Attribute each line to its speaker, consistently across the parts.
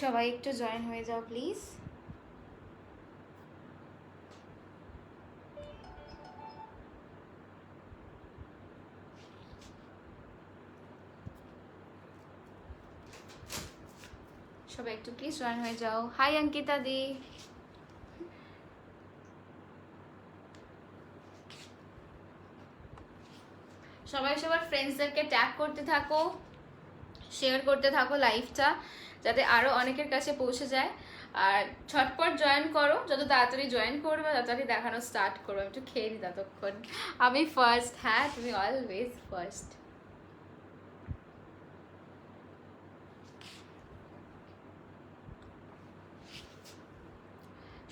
Speaker 1: সবাই একটু জয়েন হয়ে যাও প্লিজ। সবাই একটু প্লিজ জয়েন হয়ে যাও। হাই অঙ্কিতা দি। সবাই সবার ফ্রেন্ডসদেরকে ট্যাগ করতে থাকো, শেয়ার করতে থাকো লাইভটা, যাতে আরো অনেকের কাছে পৌঁছে যায়। আর ছটপট জয়েন করো, যত তাড়াতাড়ি জয়েন করবে তাড়াতাড়ি দেখানো স্টার্ট করো। একটু খেয়ে নি ততক্ষণ। আমি ফার্স্ট, হ্যাঁ তুমি অলওয়েজ ফার্স্ট।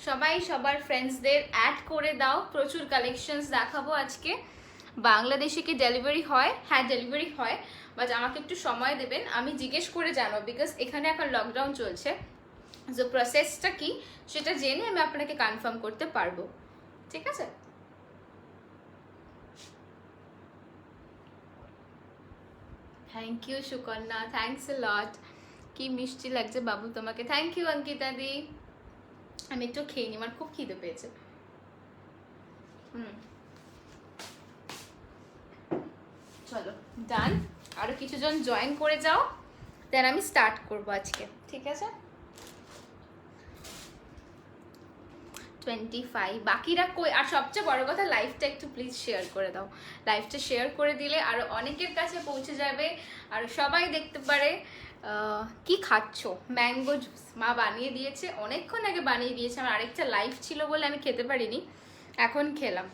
Speaker 1: সবাই সবার ফ্রেন্ডসদের অ্যাড করে দাও। প্রচুর কালেকশনস দেখাবো আজকে। বাংলাদেশে কি ডেলিভারি হয়? হ্যাঁ ডেলিভারি হয়, বাট আমাকে একটু সময় দেবেন, আমি জিজ্ঞেস করে জানো, বিকজ এখানে এখন লকডাউন চলছে। যে প্রসেসটা কি সেটা জেনে আমি আপনাকে কনফার্ম করতে পারবো, ঠিক আছে? Thank you Sukanya, thanks a lot. কি মিষ্টি লাগছে বাবু তোমাকে। Thank you Ankita di. আমি একটু খেয়ে নি, আমার খুব খিদে পেয়েছে। চলো ডান, আরো কিছুজন জয়েন করে যাও, দেন আমি স্টার্ট করবো আজকে, ঠিক আছে? 25 বাকিরা কই? আর সবচেয়ে বড় কথা, লাইভটা একটু প্লিজ শেয়ার করে দাও। লাইভটা শেয়ার করে দিলে আরো অনেকের কাছে পৌঁছে যাবে, আর সবাই দেখতে পারে। কি খাচ্ছ? ম্যাঙ্গো জুস মা বানিয়ে দিয়েছে, অনেকক্ষণ আগে বানিয়ে দিয়েছে। আমার আরেকটা লাইভ ছিল বলে আমি খেতে পারিনি, এখন খেলাম।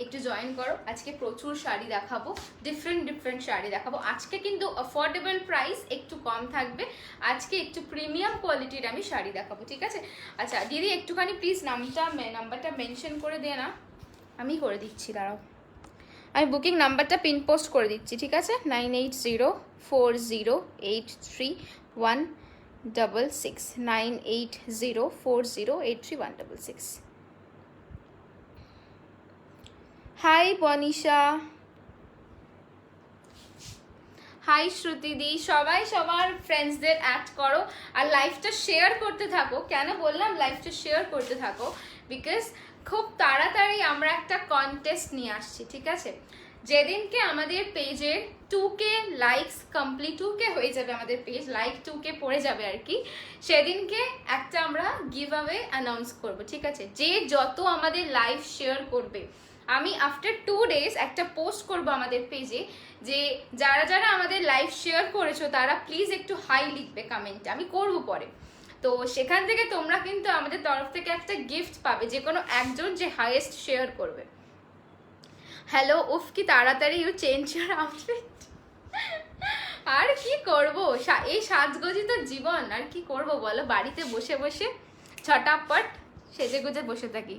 Speaker 1: একটু জয়েন করো, আজকে প্রচুর শাড়ি দেখাবো, ডিফারেন্ট শাড়ি দেখাবো আজকে, কিন্তু অ্যাফোর্ডেবল প্রাইস, একটু কম থাকবে আজকে, একটু প্রিমিয়াম কোয়ালিটির আমি শাড়ি দেখাবো, ঠিক আছে? আচ্ছা দিদি একটুখানি প্লিজ নাম্বারটা মেনশন করে দে না। আমি করে দিচ্ছি, দাঁড়াও, আমি বুকিং নাম্বারটা পিন পোস্ট করে দিচ্ছি, ঠিক আছে? 9804083166 9804083166। হাই বনিশা, হাই শ্রুতি দি। সবাই সবার ফ্রেন্ডসদের অ্যাড করো আর লাইভটা শেয়ার করতে থাকো। কেন বললাম লাইভটা শেয়ার করতে থাকো? বিকজ খুব তাড়াতাড়ি আমরা একটা কন্টেস্ট নিয়ে আসছি, ঠিক আছে? যেদিনকে আমাদের পেজের 2K লাইকস কমপ্লিট, 2K হয়ে যাবে আমাদের পেজ, লাইক 2K পড়ে যাবে আর কি, সেদিনকে একটা আমরা গিভ অ্যাওয়ে অ্যানাউন্স করবো, ঠিক আছে? যে যত আমাদের লাইভ শেয়ার করবে, আমি আফটার 2 ডেজ একটা পোস্ট করব আমাদের পেজে, যে যারা যারা আমাদের লাইভ শেয়ার করেছো তারা প্লিজ একটু হাই লিখবে কমেন্টে, আমি করব পরে। তো সেখান থেকে তোমরা কিন্তু আমাদের তরফ থেকে একটা গিফট পাবে, যে কোনো একজন যে হাইয়েস্ট শেয়ার করবে। হ্যালো, উফ কি তাড়াতাড়ি ইউ চেঞ্জ ইউর আউটফিট। আর কি করব, এই সাজগোজই তো জীবন, আর কি করব বলো? বাড়িতে বসে বসে ছটাপট সেজে গুজে বসে থাকি।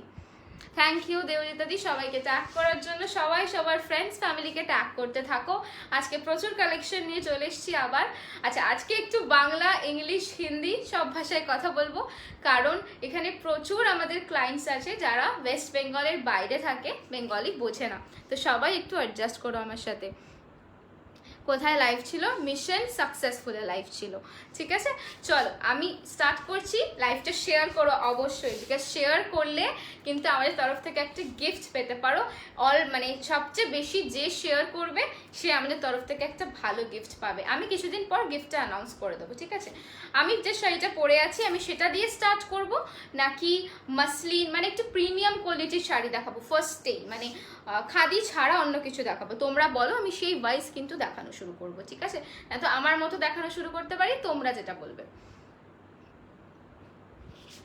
Speaker 1: থ্যাংক ইউ দেবজিতাদি সবাইকে ট্যাগ করার জন্য। সবাই সবার ফ্রেন্ডস ফ্যামিলিকে ট্যাগ করতে থাকো। আজকে প্রচুর কালেকশন নিয়ে চলে এসেছি আবার। আচ্ছা আজকে একটু বাংলা, ইংলিশ, হিন্দি সব ভাষায় কথা বলবো, কারণ এখানে প্রচুর আমাদের ক্লায়েন্টস আছে যারা ওয়েস্ট বেঙ্গলের বাইরে থাকে, বেঙ্গলি বোঝে না, তো সবাই একটু অ্যাডজাস্ট করো আমার সাথে। কোথায় লাইভ ছিল? মিশন সাকসেসফুলে লাইভ ছিল, ঠিক আছে? চলো আমি স্টার্ট করছি। লাইভটা শেয়ার করো অবশ্যই, বিকজ শেয়ার করলে কিন্তু আমাদের তরফ থেকে একটা গিফট পেতে পারো। মানে সবচেয়ে বেশি যে শেয়ার করবে সে আমাদের তরফ থেকে একটা ভালো গিফট পাবে। আমি কিছুদিন পর গিফটটা অ্যানাউন্স করে দেবো, ঠিক আছে? আমি যে শাড়িটা পরে আছি আমি সেটা দিয়ে স্টার্ট করব, নাকি মাসলিন মানে একটু প্রিমিয়াম কোয়ালিটির শাড়ি দেখাবো ফার্স্টেই, মানে খাদি ছাড়া অন্য কিছু দেখাবো? তোমরা বলো, আমি সেই ওয়াইজ কিন্তু দেখানো শুরু করবো, ঠিক আছে? না তো আমার মতো দেখানো শুরু করতে পারি, তোমরা যেটা বলবে।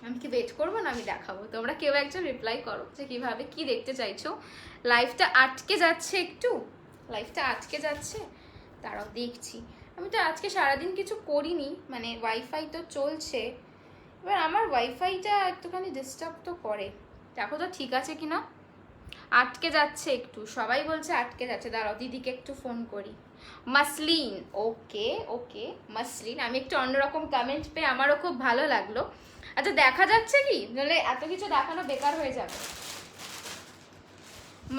Speaker 1: আমি কি ওয়েট করবো না, আমি দেখাবো। তোমরা কেউ একজন রিপ্লাই করো যে কিভাবে কি দেখতে চাইছো। লাইভটা আটকে যাচ্ছে একটু, লাইভটা আটকে যাচ্ছে, তারাও দেখছি। আমি তো আজকে সারাদিন কিছু করিনি, মানে ওয়াইফাই তো চলছে, এবার আমার ওয়াইফাইটা একটুখানি ডিস্টার্ব তো করে, দেখো তো ঠিক আছে কিনা। আটকে যাচ্ছে একটু, সবাই বলছে আটকে যাচ্ছে। দাঁড়াও দিদিকে একটু ফোন করি। মাসলিন, ওকে ওকে মাসলিন। আমি একটু অন্যরকম কমেন্ট পেয়ে আমারও খুব ভালো লাগলো। আচ্ছা দেখা যাচ্ছে কি? নাহলে এত কিছু দেখানো বেকার হয়ে যাবে।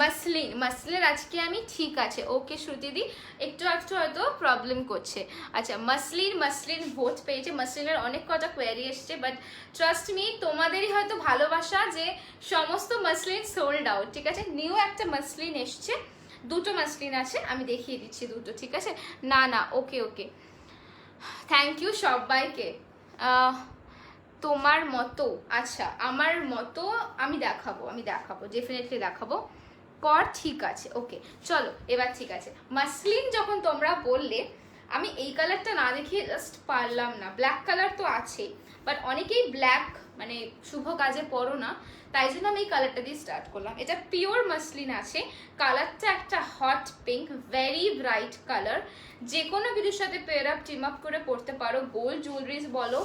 Speaker 1: মাসলিনের আজকে আমি ঠিক আছে। ওকে শ্রুতিদি, একটু একটু হয়তো প্রবলেম করছে। আচ্ছা, মাসলিন ভোট পেয়েছে। মাসলিনের অনেক কটা কোয়ারি এসছে, বাট ট্রাস্ট মি তোমাদেরই হয়তো ভালোবাসা যে সমস্ত মাসলিন সোল্ড আউট, ঠিক আছে। নিউ একটা মাসলিন এসছে, দুটো মাসলিন আছে, আমি দেখিয়ে দিচ্ছি দুটো, ঠিক আছে। না ওকে ওকে, থ্যাংক ইউ সবাইকে। তোমার মতো, আচ্ছা আমার মতো আমি দেখাবো ডেফিনেটলি দেখাবো কর, ঠিক আছে ওকে। চলো এবার ঠিক আছে, মাসলিন যখন তোমরা বললে আমি এই কালারটা না দেখিয়ে জাস্ট পারলাম না। ব্ল্যাক কালার তো আছে, বাট অনেকেই ব্ল্যাক মানে শুভ কাজে পরো না, তাই জন্য আমি এই কালারটা দিয়ে স্টার্ট করলাম। এটা পিওর মাসলিন আছে, কালারটা একটা hot pink, very bright colour. যে কোনো কিছুর সাথে পেয়ার আপ টিম আপ করে পরতে পারো, গোল্ড জুয়েলারিজ বলো,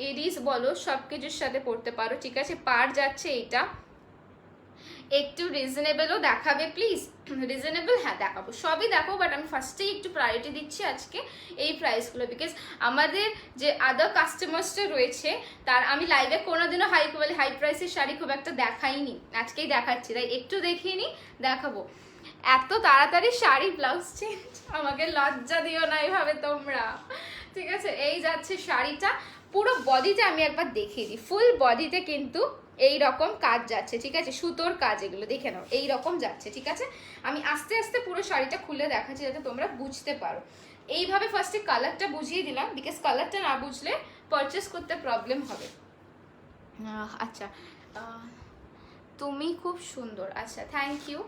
Speaker 1: এডিস বলো, সব কিছুর সাথে পরতে পারো, ঠিক আছে। পার যাচ্ছে এইটা, একটু রিজনেবলও দেখাবে প্লিজ। রিজনেবল হ্যাঁ দেখাবো, সবই দেখো, বাট আমি ফার্স্টেই একটু প্রায়োরিটি দিচ্ছি আজকে এই প্রাইসগুলো, বিকজ আমাদের যে আদার কাস্টমার্সটা রয়েছে তার আমি লাইভে কোনোদিনও হাই প্রাইসের শাড়ি খুব একটা দেখাইনি, আজকেই দেখাচ্ছি, তাই একটু দেখিয়ে নি, দেখাবো। এত তাড়াতাড়ি শাড়ি ব্লাউজ চেঞ্জ, আমাকে লজ্জা দিও না এইভাবে তোমরা, ঠিক আছে। এই যাচ্ছে শাড়িটা, পুরো বডিটা আমি একবার দেখিয়ে দিই। ফুল বডিতে কিন্তু এই রকম কাজ যাচ্ছে, ঠিক আছে, সুতোর কাজ, এগুলো দেখে নাও, এই রকম যাচ্ছে, ঠিক আছে। আমি আস্তে আস্তে পুরো শাড়িটা খুলে দেখাচ্ছি যাতে তোমরা বুঝতে পারো। এইভাবে ফার্স্টে কালারটা বুঝিয়ে দিলাম, বিকজ কালারটা না বুঝলে পারচেস করতে প্রবলেম হবে। আচ্ছা, তুমি খুব সুন্দর, আচ্ছা থ্যাংক ইউ।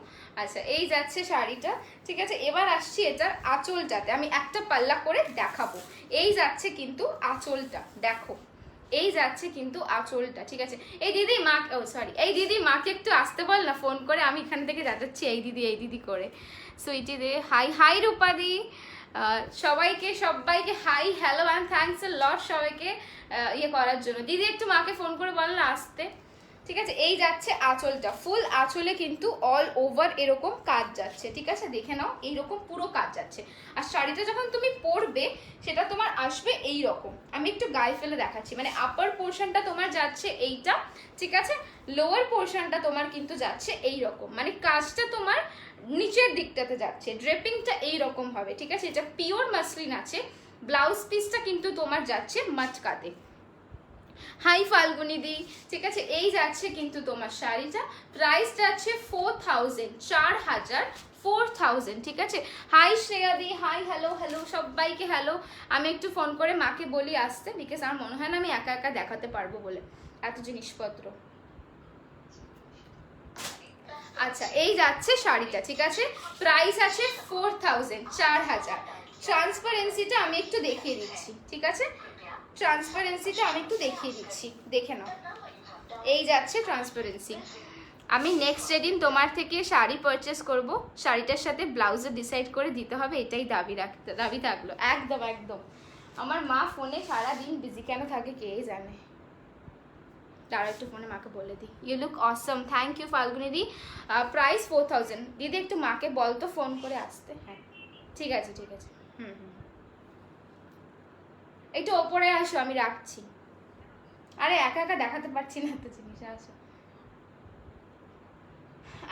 Speaker 1: আচ্ছা এই যাচ্ছে শাড়িটা, ঠিক আছে। এবার আসছি এটার আঁচলটাতে, আমি একটা পাল্লা করে দেখাবো। এই যাচ্ছে কিন্তু আঁচলটা, দেখো এই যাচ্ছে কিন্তু আঁচলটা, ঠিক আছে। এই দিদি মা, ও সরি, এই দিদি মাকে একটু আসতে বল না ফোন করে, আমি এখান থেকে যাচ্ছি এই দিদি করে। সুইটি দে হাই রূপাদি, সবাইকে hi hello and thanks a lot সবাইকে ইয়ে করার জন্য। দিদি একটু মাকে ফোন করে বল না আসতে, ঠিক আছে। এই যাচ্ছে আঁচলটা, ফুল আঁচলে কিন্তু অল ওভার এরকম কাজ যাচ্ছে, ঠিক আছে, দেখে নাও এইরকম পুরো কাজ যাচ্ছে। আর শাড়িটা যখন তুমি পরবে সেটা তোমার আসবে এই রকম, আমি একটু গায়ে ফেলে দেখাচ্ছি, মানে আপার পোর্শনটা তোমার যাচ্ছে এইটা, ঠিক আছে, লোয়ার পোর্শনটা তোমার কিন্তু যাচ্ছে এই রকম, মানে কাজটা তোমার নিচের দিকটাতে যাচ্ছে, ড্রেপিংটা এই রকম হবে, ঠিক আছে। এটা পিওর মাসলিন আছে, ব্লাউজ পিসটা কিন্তু তোমার যাচ্ছে মাটকাতে। হাই ফাল্গুনি দি, ঠিক আছে। এই যাচ্ছে কিন্তু তোমার শাড়িটা, প্রাইস যাচ্ছে 4000, 4000, ঠিক আছে। হাই শ্রেয়া দি, হাই হ্যালো সবাইকে হ্যালো। আমি একটু ফোন করে মাকে বলি আসতে, বিকজ আমার মনে হয় না আমি একা একা দেখাতে পারবো বলে এত জিনিসপত্র। আচ্ছা এই যাচ্ছে শাড়িটা, ঠিক আছে, প্রাইস আছে 4000, 4000। ট্রান্সপারেন্সিটা আমি একটু দেখিয়ে দিচ্ছি, ঠিক আছে, ট্রান্সপারেন্সিটা আমি একটু দেখিয়ে দিচ্ছি, দেখে নাও। এই যাচ্ছে ট্রান্সপারেন্সি। আমি নেক্সট যেদিন তোমার থেকে শাড়ি পারচেস করব, শাড়িটার সাথে ব্লাউজে ডিসাইড করে দিতে হবে, এটাই দাবি থাকলো। একদম একদম, আমার মা ফোনে সারাদিন বিজি কেন থাকে কে জানে। তারা একটু ফোনে মাকে বলে দিই। You look awesome, thank you Falguni di. Price 4000। দিদি একটু মাকে বল তো ফোন করে আসতে। হ্যাঁ ঠিক আছে হুম একটু ওপরে আসো, আমি রাখছি। আরে একা একা দেখাতে পারছি না তো জিনিস, আসো।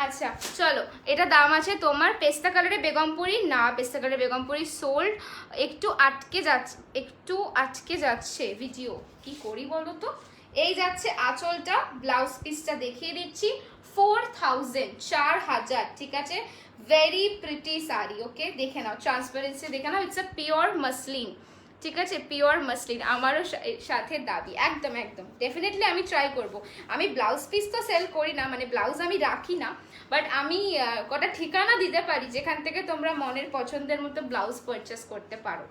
Speaker 1: আচ্ছা চলো, এটা দাম আছে তোমার পেস্তা কালারে বেগমপুরি, না পেস্তা কালারে বেগমপুরি সোল্ড। একটু আটকে যাচ্ছে ভিডিও, কি করি বলো তো। এই যাচ্ছে আঁচলটা, ব্লাউজ পিসটা দেখিয়ে দিচ্ছি, 4000, 4000, ঠিক আছে। ভেরি প্রিটি শাড়ি, ওকে দেখে নাও, ট্রান্সপারেন্সি দেখে নাও, ইটস আ পিওর মাসলিন, ঠিক আছে, পিওর মাসলিন। আমারও সাথে দাবি, একদম একদম ডেফিনেটলি আমি ট্রাই করব। আমি ব্লাউজ পিস তো সেল করি না, মানে ব্লাউজ আমি রাখি না, বাট আমি কটা ঠিকানা দিতে পারি যেখান থেকে তোমরা মনের পছন্দের মতো ব্লাউজ পারচেস করতে পারো।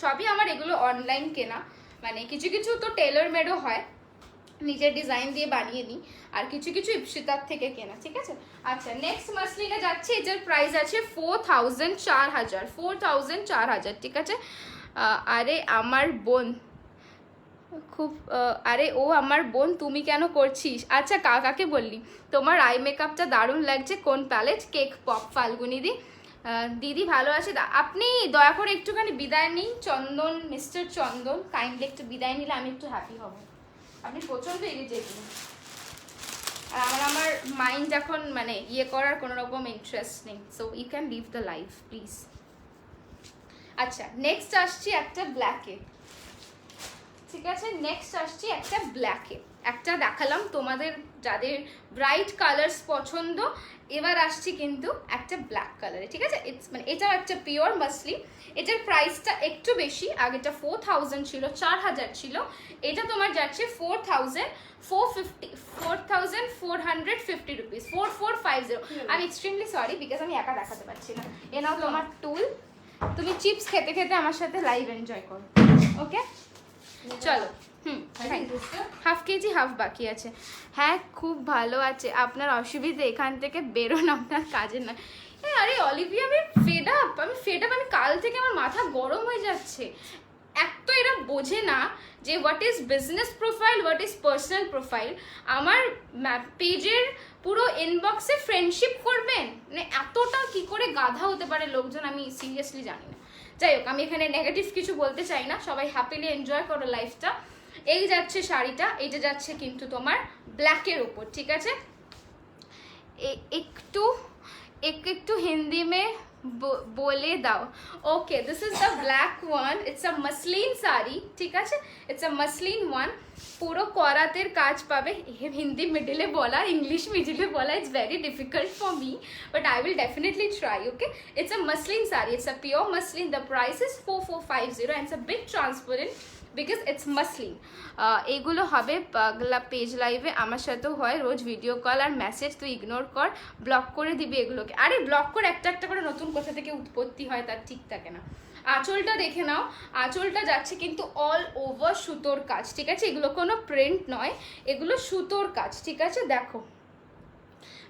Speaker 1: সবই আমার এগুলো অনলাইন কেনা, মানে কিছু কিছু তো টেলর মেডও হয়, নিজের ডিজাইন দিয়ে বানিয়ে নিই, আর কিছু কিছু ইপসিতার থেকে কেনা, ঠিক আছে। আচ্ছা নেক্সট মাসলিনে যাচ্ছে, এটার প্রাইস আছে 4000, 4000, 4000, ঠিক আছে। আরে আমার বোন খুব, আরে ও আমার বোন, তুমি কেন করছিস? আচ্ছা কাকাকে বললি, তোমার আই মেকআপটা দারুণ লাগছে, কোন প্যালেট? কেক পপ ফাল্গুনি দি। দিদি ভালো আছে, আপনি দয়া করে একটুখানি বিদায় নিন চন্দন, মিস্টার চন্দন, কাইন্ডলি একটু বিদায় নিলে আমি একটু হ্যাপি হব। আপনি প্রচন্ড ইরিটেটিং। আর আমার মাইন্ড এখন মানে ইয়ে করার কোনো রকম ইন্টারেস্ট নেই, so you can leave the life please. আচ্ছা নেক্সট আসছি একটা ব্ল্যাকে, ঠিক আছে, নেক্সট আসছি একটা ব্ল্যাকে। একটা দেখালাম তোমাদের যাদের ব্রাইট কালার্স পছন্দ, এবার আসছি কিন্তু একটা ব্ল্যাক কালারে, ঠিক আছে। মানে এটাও একটা পিওর মাসলিন, এটার প্রাইসটা একটু বেশি, আগেটা 4000 ছিল, 4000 ছিল, এটা তোমার যাচ্ছে 4450 রুপিস, 4450। আমি এক্সট্রিমলি সরি বিকজ আমি একা দেখাতে পারছি না। এ নাও তোমার টুল, তুমি চিপস খেতে খেতে আমার সাথে লাইভ এনজয় করো, ওকে চলো। হাফ কেজি হাফ বাকি আছে। হ্যাঁ খুব ভালো আছে, আপনার অসুবিধে, এখান থেকে বেরোন, আপনার কাজে না। আরে অলিভিয়া আমি ফেড আপ, আমি কাল থেকে আমার মাথা গরম হয়ে যাচ্ছে। এক তো এরা বোঝে না যে what is business profile, what is personal profile. আমার পেজের পুরো ইনবক্সে ফ্রেন্ডশিপ করবেন, মানে এতটা কি করে গাধা হতে পারে লোকজন, আমি সিরিয়াসলি জানি না। যাই হোক, আমি এখানে নেগেটিভ কিছু বলতে চাই না, সবাই হ্যাপিলি এনজয় করো লাইফটা। এই যাচ্ছে শাড়িটা, এইটা যাচ্ছে কিন্তু তোমার ব্ল্যাকের ওপর, ঠিক আছে। একটু হিন্দি মে बोले दाओ। Okay this is the black one, it's a muslin sari, ठीक है, इट्स अ मसलिन वन, পুরো করাতের কাজ পাবে। হিন্দি মিডিলে বলা, ইংলিশ মিডিলে বলা, it's very difficult for me, but I will definitely try. Okay, it's a muslin sari, it's a pure muslin, the price is 4450 and it's a bit transparent because it's muslin. এইগুলো হবে পাগলা পেজ লাইভে, আমার সাথেও হয় রোজ ভিডিও কল আর message, তুই ইগনোর কর, ব্লক করে দিবি এগুলোকে। আরে ব্লক করে একটা একটা করে নতুন কোথা থেকে উৎপত্তি হয় তার ঠিক থাকে না। আঁচলটা দেখে নাও, আঁচলটা যাচ্ছে কিন্তু অল ওভার সুতোর কাজ, ঠিক আছে, এগুলো কোনো প্রিন্ট নয়, এগুলো সুতোর কাজ, ঠিক আছে। দেখো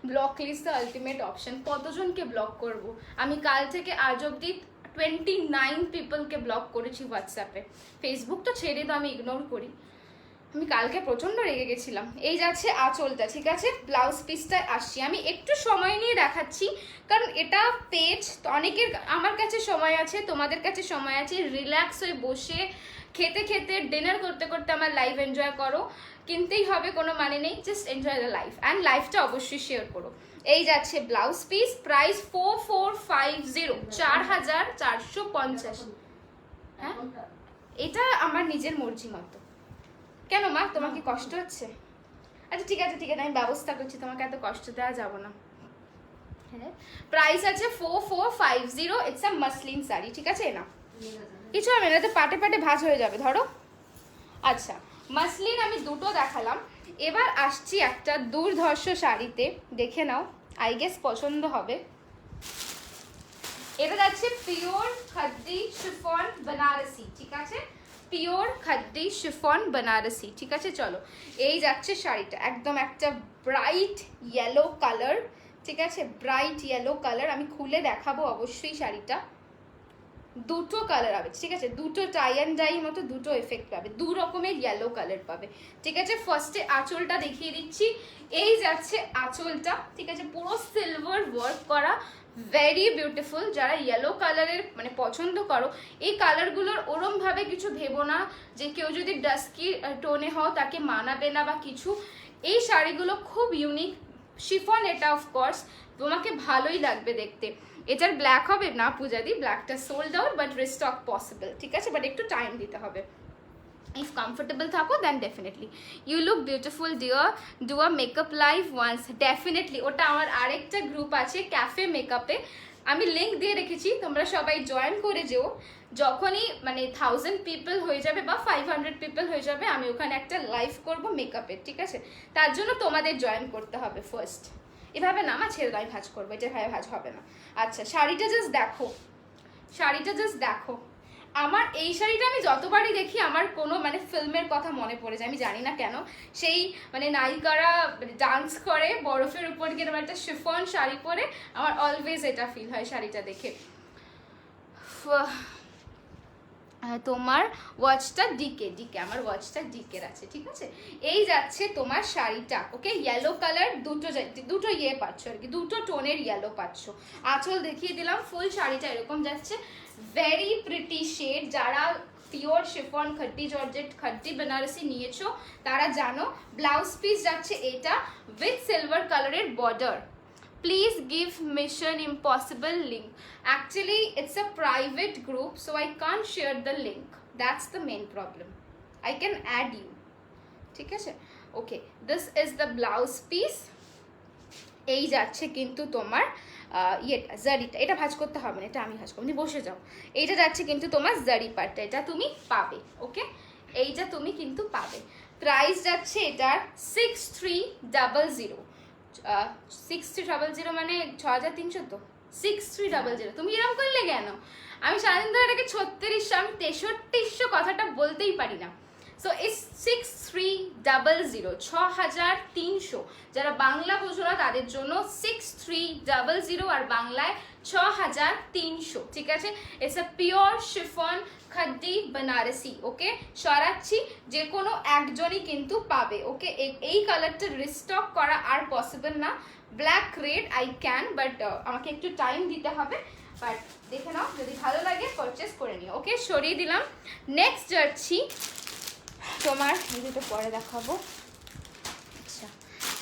Speaker 1: block list the ultimate option, কতজনকে ব্লক করব আমি কাল থেকে আজ অব্দি 29 পিপলকে ব্লক করেছি হোয়াটসঅ্যাপে, ফেসবুক তো ছেড়ে তো আমি ইগনোর করি। আমি কালকে প্রচণ্ড রেগে গেছিলাম। এই যাচ্ছে আঁচলটা, ঠিক আছে। ব্লাউজ পিসটায় আসছি, আমি একটু সময় নিয়ে দেখাচ্ছি কারণ এটা পেজ তো অনেকের, আমার কাছে সময় আছে, তোমাদের কাছে সময় আছে, রিল্যাক্স হয়ে বসে খেতে খেতে ডিনার করতে করতে আমার লাইভ এনজয় করো, কিনতেই হবে কোনো মানে নেই, just enjoy the life and লাইফটা অবশ্যই শেয়ার করো। এই যাচ্ছে ব্লাউজ পিস, প্রাইস 4450, 4450। হ্যাঁ এটা আমার নিজের মর্জি মতো। কেন মা, তোমার কি কষ্ট হচ্ছে? আচ্ছা ঠিক আছে ঠিক আছে, আমি ব্যবস্থা করছি, তোমাকে এত কষ্ট দেওয়া যাবো না। হ্যাঁ প্রাইস আছে 4450, ইটস আ মাসলিন শাড়ি, ঠিক আছে। না কিছু হবে না, তো পাটে পাটে ভাঁজ হয়ে যাবে, ধরো। আচ্ছা মাসলিন আমি দুটো দেখালাম, এবার আসছি একটা দুর্ধর্ষ শাড়িতে, দেখে নাও, আই গেস পছন্দ হবে। এটা যাচ্ছে পিওর খাদ্দি শিফন বেনারসি, ঠিক আছে, পিওর খাদ্দি শিফন বেনারসি, ঠিক আছে। চলো এই যাচ্ছে শাড়িটা, একদম একটা ব্রাইট ইয়েলো কালার, ঠিক আছে, ব্রাইট ইয়েলো কালার, আমি খুলে দেখাবো অবশ্যই শাড়িটা। দুটো কালার হবে, ঠিক আছে, দুটো টাই অ্যান্ড ডাই মতো দুটো এফেক্ট পাবে, দু রকমের ইয়েলো কালার পাবে, ঠিক আছে। ফার্স্টে আঁচলটা দেখিয়ে দিচ্ছি, এই যাচ্ছে আঁচলটা, ঠিক আছে, পুরো সিলভার ওয়ার্ক করা, ভেরি বিউটিফুল। যারা ইয়েলো কালারের মানে পছন্দ করো, এই কালারগুলোর ওরমভাবে কিছু ভেবো না যে কেউ যদি ডাস্কি টোনে হও তাকে মানাবে না বা কিছু। এই শাড়িগুলো খুব ইউনিক, শিফন এটা অফকোর্স তোমাকে ভালোই লাগবে দেখতে। এটার ব্ল্যাক হবে না পূজাদি, ব্ল্যাকটা sold out, but restock possible, ঠিক আছে, বাট একটু টাইম দিতে হবে। if comfortable থাকো then definitely you look beautiful dear, do a makeup live once, definitely ওটা আমার আরেকটা গ্রুপ আছে ক্যাফে মেকআপে, আমি লিংক দিয়ে রেখেছি, তোমরা সবাই জয়েন করে যেও। যখনই মানে 1000 পিপল হয়ে যাবে বা 500 পিপল হয়ে যাবে, আমি ওখানে একটা লাইভ করব মেকআপের, ঠিক আছে, তার জন্য তোমাদের জয়েন করতে হবে ফার্স্ট। এভাবে না আমার ছেড়ে দাও, ভাজ করবো, এটা ভাবে ভাজ হবে না। আচ্ছা শাড়িটা জাস্ট দেখো, শাড়িটা জাস্ট দেখো, আমার এই শাড়িটা আমি যতবারই দেখি আমার কোনো মানে ফিল্মের কথা মনে পড়ে যায়, আমি জানি না কেন। সেই মানে নায়িকারা ডান্স করে বরফের উপর গিয়ে একটা শিফন শাড়ি পরে, আমার অলওয়েজ এটা ফিল হয় শাড়িটা দেখে। তোমার ওয়াচটা ডিকে, আমার ওয়াচটা ডিকের আছে, ঠিক আছে। এই যাচ্ছে তোমার শাড়িটা, ওকে, ইয়েলো কালার, দুটো ইয়ে পাচ্ছ আর কি, দুটো টোনের ইয়েলো পাচ্ছ। আঁচল দেখিয়ে দিলাম, ফুল শাড়িটা এরকম যাচ্ছে, ভেরি প্রিটি শেড। যারা পিওর শিফন খাড্ডি জর্জেট খাড্ডি বেনারসি নিয়েছো তারা জানো। ব্লাউজ পিস যাচ্ছে এটা উইথ সিলভার কালারের border. Please give Mission Impossible link. Actually, it's a private group, so I can't share the link. That's the main problem. I can add you. ঠিক আছে? Okay, this is the blouse piece. এই যাচ্ছে কিন্তু তোমার ইয়েটা জারিটা, এটা ভাঁজ করতে হবে না, এটা আমি ভাঁজ করবো, বসে যাও। এইটা যাচ্ছে কিন্তু তোমার জারি পার্টটা, এটা তুমি পাবে। ওকে, এইটা তুমি কিন্তু পাবে। প্রাইস যাচ্ছে এটার 6300। 6300 মানে 6300 তো 6300। তুমি এরকম করলে কেন? আমি সারাদিন ধরে এটাকে 3600 আমি 6300 কথাটা বলতেই পারি না। So it's 6300 6300। যারা বাংলা বোঝো না তাদের জন্য 6300 আর বাংলায় 6300। ঠিক আছে, it's a pure chiffon খাড্ডি Banarasi. ওকে, সরাচ্ছি, যে কোনো একজনই কিন্তু পাবে। ওকে, এই কালারটা রিস্টক করা আর পসিবল না। Black red eye can, but আমাকে একটু টাইম দিতে হবে। বাট দেখে নাও, যদি ভালো লাগে পারচেস করে নিও। ওকে, সরিয়ে দিলাম। নেক্সট যাচ্ছি তোমার, এই দুটো পরে দেখাবো। আচ্ছা,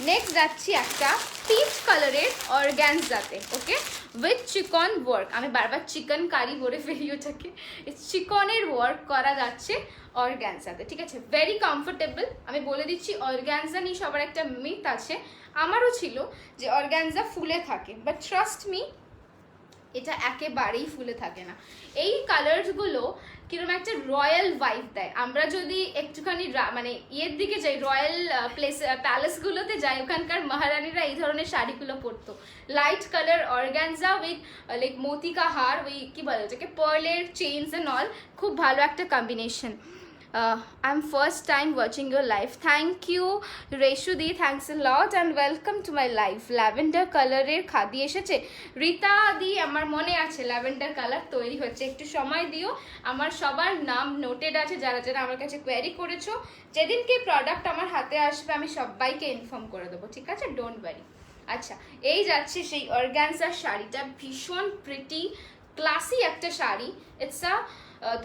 Speaker 1: নেক্সট যাচ্ছি একটা পিচ কালারের অর্গ্যানজাতে। ওকে, উইথ চিকন ওয়ার্ক। আমি বারবার চিকেন কারি বলে ফেলি ওটাকে। চিকনের ওয়ার্ক করা যাচ্ছে অর্গ্যানজাতে। ঠিক আছে, ভেরি কমফোর্টেবল। আমি বলে দিচ্ছি, অর্গ্যানজা নিয়ে সবার একটা মিথ আছে, আমারও ছিল, যে অর্গ্যানজা ফুলে থাকে। বাট ট্রাস্ট মি, এটা একেবারেই ফুলে থাকে না। এই কালারসগুলো কিরকম একটা রয়্যাল ভাইব দেয়। আমরা যদি একটুখানি মানে ইয়ের দিকে যাই, রয়্যাল প্যালেসগুলোতে যাই, ওখানকার মহারানীরা এই ধরনের শাড়িগুলো পরতো। Light colour organza with like মতিকা হার, ওই কি বলে ওটাকে, পার্লের চেইনস অ্যান্ড অল, খুব ভালো একটা combination. I'm first time watching your live. Thank you Reshu di, thanks a lot and welcome to my live. Lavender কালারের খাদি এসেছে রীতা দি, আমার মনে আছে ল্যাভেন্ডার কালার তৈরি হচ্ছে, একটু সময় দিও। আমার সবার নাম নোটেড আছে, যারা যারা আমার কাছে কোয়ারি করেছো। যেদিনকে প্রোডাক্ট আমার হাতে আসবে আমি সবাইকে ইনফর্ম করে দেবো, ঠিক আছে, ডোন্ট ওয়ারি। আচ্ছা, এই যাচ্ছে সেই অর্গ্যানজার শাড়িটা, ভীষণ প্রিটি ক্লাসি একটা শাড়ি। ইটস আ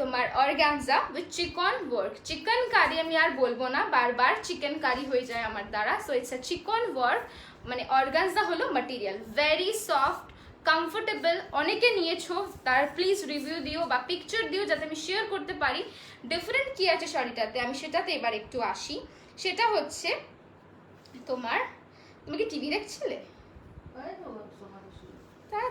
Speaker 1: তোমার অর্গ্যানজা উইথ চিকন ওয়ার্ক। চিকেন কারি আমি আর বলবো না, বারবার চিকেন কারি হয়ে যায় আমার দ্বারা। সো ইটস আ চিকন ওয়ার্ক, মানে অর্গ্যানজা হলো ম্যাটেরিয়াল, ভেরি সফট, কমফোর্টেবল। অনেকে নিয়েছো, তার প্লিজ রিভিউ দিও বা পিকচার দিও যাতে আমি শেয়ার করতে পারি ডিফারেন্ট কী আছে শাড়িটাতে। আমি সেটাতে এবার একটু আসি। সেটা হচ্ছে তোমার, তুমি কি টিভি দেখছিলে?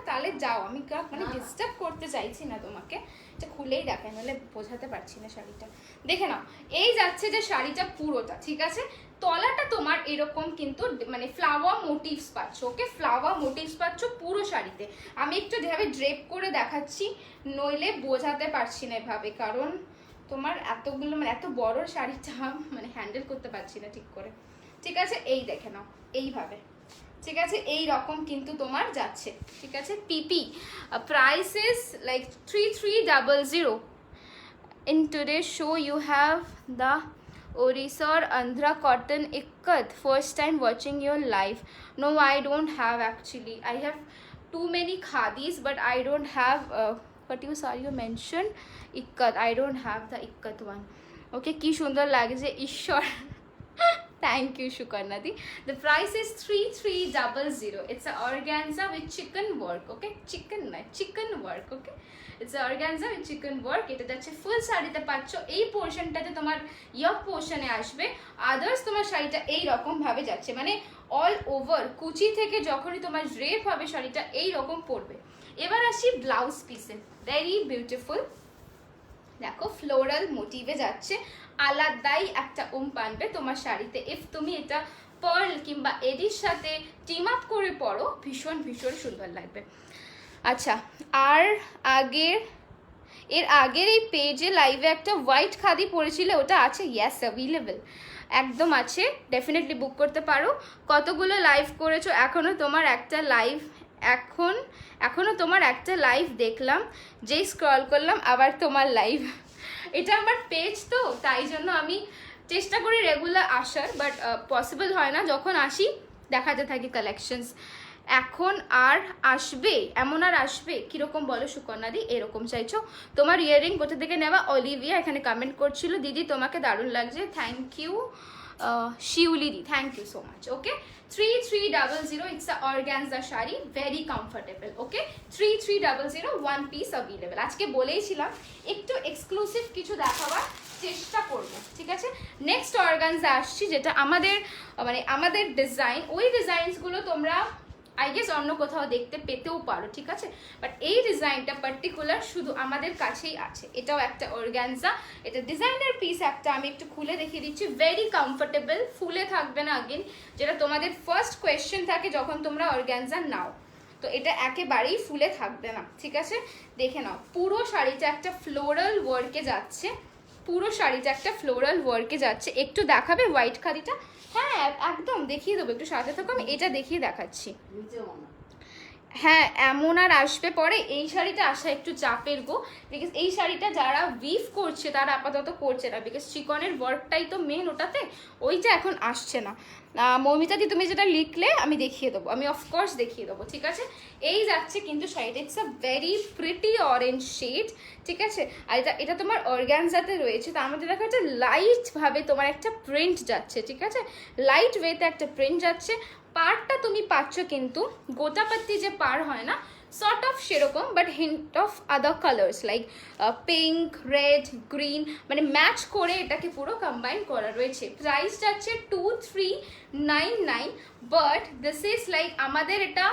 Speaker 1: তাহলে যাও, আমি মানে ডিস্টার্ব করতে চাইছি না তোমাকে, এটা খুলেই দেখে, নাহলে বোঝাতে পারছি না শাড়িটা। দেখে নাও, এই যাচ্ছে যে শাড়িটা পুরোটা, ঠিক আছে, তলাটা তোমার এরকম কিন্তু মানে ফ্লাওয়ার মোটিভস পাচ্ছ। ওকে, ফ্লাওয়ার মোটিভস পাচ্ছ পুরো শাড়িতে। আমি একটু যেভাবে ড্রেপ করে দেখাচ্ছি, নইলে বোঝাতে পারছি না এভাবে, কারণ তোমার এতগুলো মানে এত বড় শাড়িটা মানে হ্যান্ডেল করতে পারছি না ঠিক করে। ঠিক আছে, এই দেখে নাও এইভাবে, ঠিক আছে, এই রকম কিন্তু তোমার যাচ্ছে। ঠিক আছে, PP price is like 3300। In today show you have the Orissa or Andhra cotton ikat. First time watching your live. No, I don't have actually. I have too many khadis, but I don't have what you sorry you mentioned ikat. I don't have the ikat one. Okay, ki sundar lagse Ishwar. Thank you Shukarnadi. The price is 3300. It's a organza with chicken work. Okay, chicken work. Okay, it's a organza with chicken work. এটা যাচ্ছে ফুল শাড়িতে পাচ্ছ। এই পোর্শনটাতে তোমার ইয়ক পোর্শনে আসবে, others তোমার শাড়িটা এই রকম ভাবে যাচ্ছে, মানে অল ওভার কুচি থেকে যখনই তোমার ড্রেপ হবে শাড়িটা এই রকম পড়বে। এবার আসি ব্লাউজ পিসে, ভেরি বিউটিফুল। দেখো ফ্লোরাল মোটিভে যাচ্ছে, আলাদাই একটা পানবে তোমার শাড়িতে। ইফ তুমি এটা পার্ল কিংবা এডির সাথে টিম আপ করে পরো, ভীষণ ভীষণ সুন্দর লাগবে। আচ্ছা, আর এর আগের এই পেজে লাইভে একটা হোয়াইট খাদি পরেছিলে, ওটা আছে? ইয়েস, অ্যাভেলেবেল, একদম আছে, ডেফিনেটলি বুক করতে পারো। কতগুলো লাইভ করেছো? এখনও তোমার একটা লাইভ দেখলাম, যেই স্ক্রল করলাম আবার তোমার লাইভ। এটা আমার পেজ তো, তাই জন্য আমি চেষ্টা করি রেগুলার আসার, বাট পসিবল হয় না। যখন আসি দেখাতে থাকি কালেকশনস। এখন আর আসবে, এমন আর আসবে কিরকম বলো সুকন্যাদি? এরকম চাইছো? তোমার ইয়াররিং কোথা থেকে নেওয়া? অলিভিয়া এখানে কমেন্ট করছিল, দিদি তোমাকে দারুণ লাগছে, thank you. Shiuli di, thank you so much. Okay, 3300, it's a organza sari, very comfortable। Okay, 3300, one piece available। আজকে বলেইছিলাম একটু এক্সক্লুসিভ কিছু দেখাবার চেষ্টা করব, ঠিক আছে? নেক্সট অর্গানজা আসছি, যেটা আমাদের মানে আমাদের ডিজাইন, ওই ডিজাইনসগুলো তোমরা আই গেস অন্য কোথাও দেখতে পেতেও পারো, ঠিক আছে? বাট এই ডিজাইনটা পার্টিকুলার শুধু আমাদের কাছেই আছে। এটাও একটা অর্গানজা, এটা ডিজাইনার পিস একটা, আমি একটু খুলে দেখিয়ে দিচ্ছি। ভেরি কমফোর্টেবল, ফুলে থাকবে না আগেন, যেটা তোমাদের ফার্স্ট কোয়েশ্চেন থাকে যখন তোমরা অর্গানজা নাও, তো এটা একেবারেই ফুলে থাকবে না, ঠিক আছে? দেখে নাও, পুরো শাড়িটা একটা ফ্লোরাল ওয়ার্কে যাচ্ছে, পুরো শাড়িটা একটা ফ্লোরাল ওয়ার্কে যাচ্ছে। একটু দেখাবে হোয়াইট খাদিটা? হ্যাঁ একদম দেখিয়ে দেবো, একটু সাথে থাকো, আমি এটা দেখিয়ে দেখাচ্ছি। হ্যাঁ, এমন আর আসবে পরে। এই শাড়িটা আসা একটু চাপের গো, বিকজ এই শাড়িটা যারা উইভ করছে তারা আপাতত করছে না, বিকজ চিকনের ওয়ার্কটাই তো মেন ওটাতে, ওইটা এখন আসছে না। মৌমিতাদি তুমি যেটা লিখলে আমি দেখিয়ে দেবো, আমি অফকোর্স দেখিয়ে দেবো, ঠিক আছে? এই যাচ্ছে কিন্তু শাড়িটা, it's a very pretty orange shade, ঠিক আছে? আর এটা তোমার অর্গানজাতে রয়েছে, তার মধ্যে দেখো একটা লাইটভাবে তোমার একটা প্রিন্ট যাচ্ছে, ঠিক আছে? লাইট ওয়েতে একটা প্রিন্ট যাচ্ছে। পাড়টা তুমি পাচ্ছ কিন্তু গোটাপাত্তি যে পাড় হয় না, সর্ট অফ সেরকম, but hint of other colours like pink, red, green, মানে ম্যাচ করে এটাকে পুরো কম্বাইন করা রয়েছে। প্রাইস যাচ্ছে 2399, বাট দিস ইজ লাইক আমাদের এটা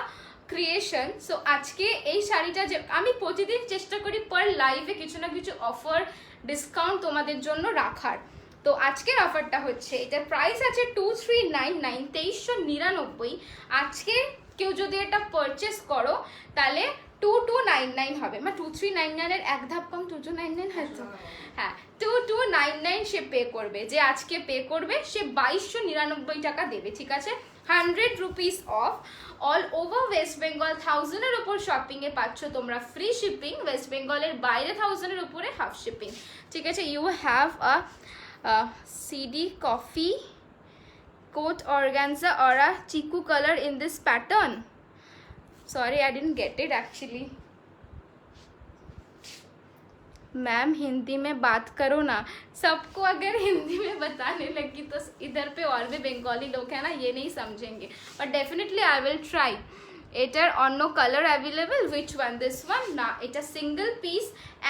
Speaker 1: ক্রিয়েশন। সো আজকে এই শাড়িটা যে আমি প্রতিদিন চেষ্টা করি পার লাইভে কিছু না কিছু অফার ডিসকাউন্ট তোমাদের জন্য রাখার, তো আজকের অফারটা হচ্ছে, এটার প্রাইস আছে 2399, 2399। আজকে কেউ যদি এটা পারচেস করো তাহলে 2299 হবে, মানে 2399 এর এক ধাপ কম 2299 হয়তো, হ্যাঁ 2299 সে পে করবে, যে আজকে পে করবে সে 2299 টাকা দেবে, ঠিক আছে? 100 rupees off. All over West Bengal 1000-এর ওপর শপিংয়ে পাচ্ছ তোমরা ফ্রি শিপিং, ওয়েস্ট বেঙ্গলের বাইরে 1000-এর উপরে হাফ শিপিং, ঠিক আছে? You have a CD coffee coat organza or a chiku color in this pattern. Sorry, I didn't get it actually. Ma'am Hindi में बात करो ना। सबको अगर हिंदी में बताने लगी तो इधर पे और भी बंगाली लोग हैं ना, ये नहीं समझेंगे, but definitely I will try. এটার অন্য colour available? Which one? This one না, এটা সিঙ্গেল পিস,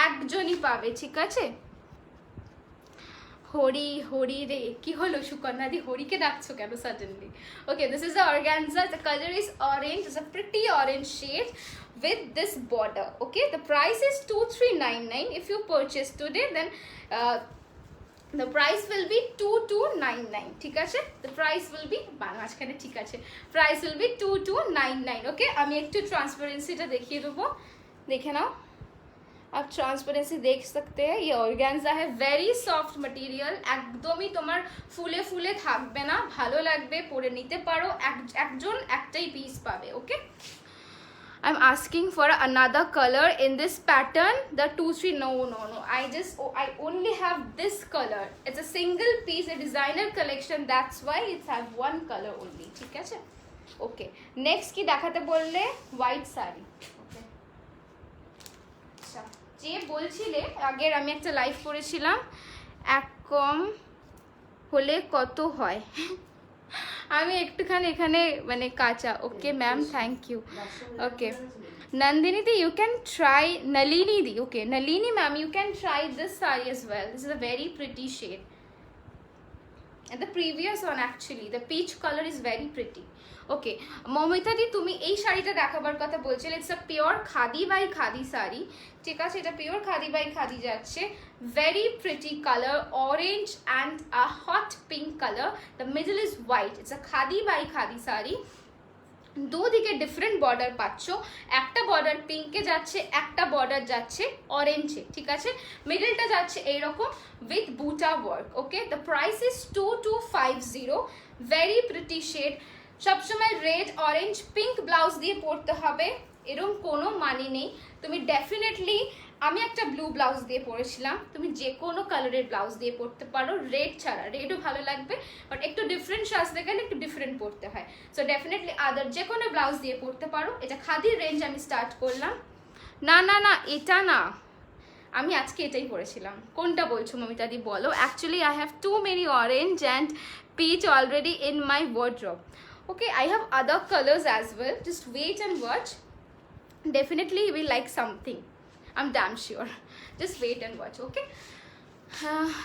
Speaker 1: একজনই পাবে, ঠিক আছে? হরি হরি রে, কি হলো সুকন্যাদি, হরিকে ডাকছো কেন suddenly? Okay, this is the organza, the colour is orange, it's a pretty orange shade with this border. Okay, the price is 2399. If you purchase today, then the price will be 2299, ঠিক আছে? The price will be মাঝখানে, ঠিক আছে, price will be 2299. Okay, আমি একটু ট্রান্সপারেন্সিটা দেখিয়ে দেবো, দেখে নাও। आप ट्रांसपेरेंसी देख सकते हैं, ये ऑर्गेन्जा है, वेरी सॉफ्ट मटेरियल, একদমই তোমার ফুলে ফুলে থাকবে না, ভালো লাগবে, পরে নিতে পারো, একজন একটাই পিস পাবে। ওকে, I'm asking for another color in this pattern, the 2-3, no, I only have this color, it's a single piece, a designer collection, that's why it's have one color only, ঠিক আছে? ওকে, নেক্সট কি দেখাতে বললে? White sari. যে বলছিলে আগের, আমি একটা লাইভ করেছিলাম, এক কম হলে কত হয়, আমি একটুখানি এখানে মানে কাঁচা। Okay ma'am, thank you. Okay Nandini di, you can try, Nalini di, okay, Nalini ma'am, you can try this saree as well, this is a very pretty shade, and the previous one actually, the peach color is very pretty. Okay Moumita di, তুমি এই শাড়িটা দেখাবার কথা বলছিলে, it's a pure khadi by khadi sari, ঠিক আছে? এটা pure khadi by khadi যাচ্ছে, very pretty colour, orange and a hot pink colour, the middle is white, it's a khadi by khadi sari. দুদিকে ডিফারেন্ট বর্ডার পাচ্ছ, একটা বর্ডার পিঙ্কে যাচ্ছে, একটা বর্ডার যাচ্ছে অরেঞ্জে, ঠিক আছে? মিডলটা যাচ্ছে এইরকম with buta work. Okay, the price is 2250, very pretty shade. সবসময় রেড, অরেঞ্জ, পিঙ্ক ব্লাউজ দিয়ে পরতে হবে এরকম কোনো মানে নেই, তুমি ডেফিনেটলি আমি একটা ব্লু ব্লাউজ দিয়ে পরেছিলাম, তুমি যে কোনো কালারের ব্লাউজ দিয়ে পরতে পারো, রেড ছাড়া। রেডও ভালো লাগবে, বাট একটু ডিফারেন্ট সাজতে গেলে একটু ডিফারেন্ট পরতে হয়। সো ডেফিনেটলি আদার যে কোনো ব্লাউজ দিয়ে পরতে পারো। এটা খাদির রেঞ্জ আমি স্টার্ট করলাম। না না না, এটা না, আমি আজকে এটাই পরেছিলাম। কোনটা বলছো মমিতাদি বলো? Actually I have too many orange and peach already in my wardrobe. Okay, I have other colours as well, just wait and watch, definitely you will like something, I am damn sure, just wait and watch. Okay,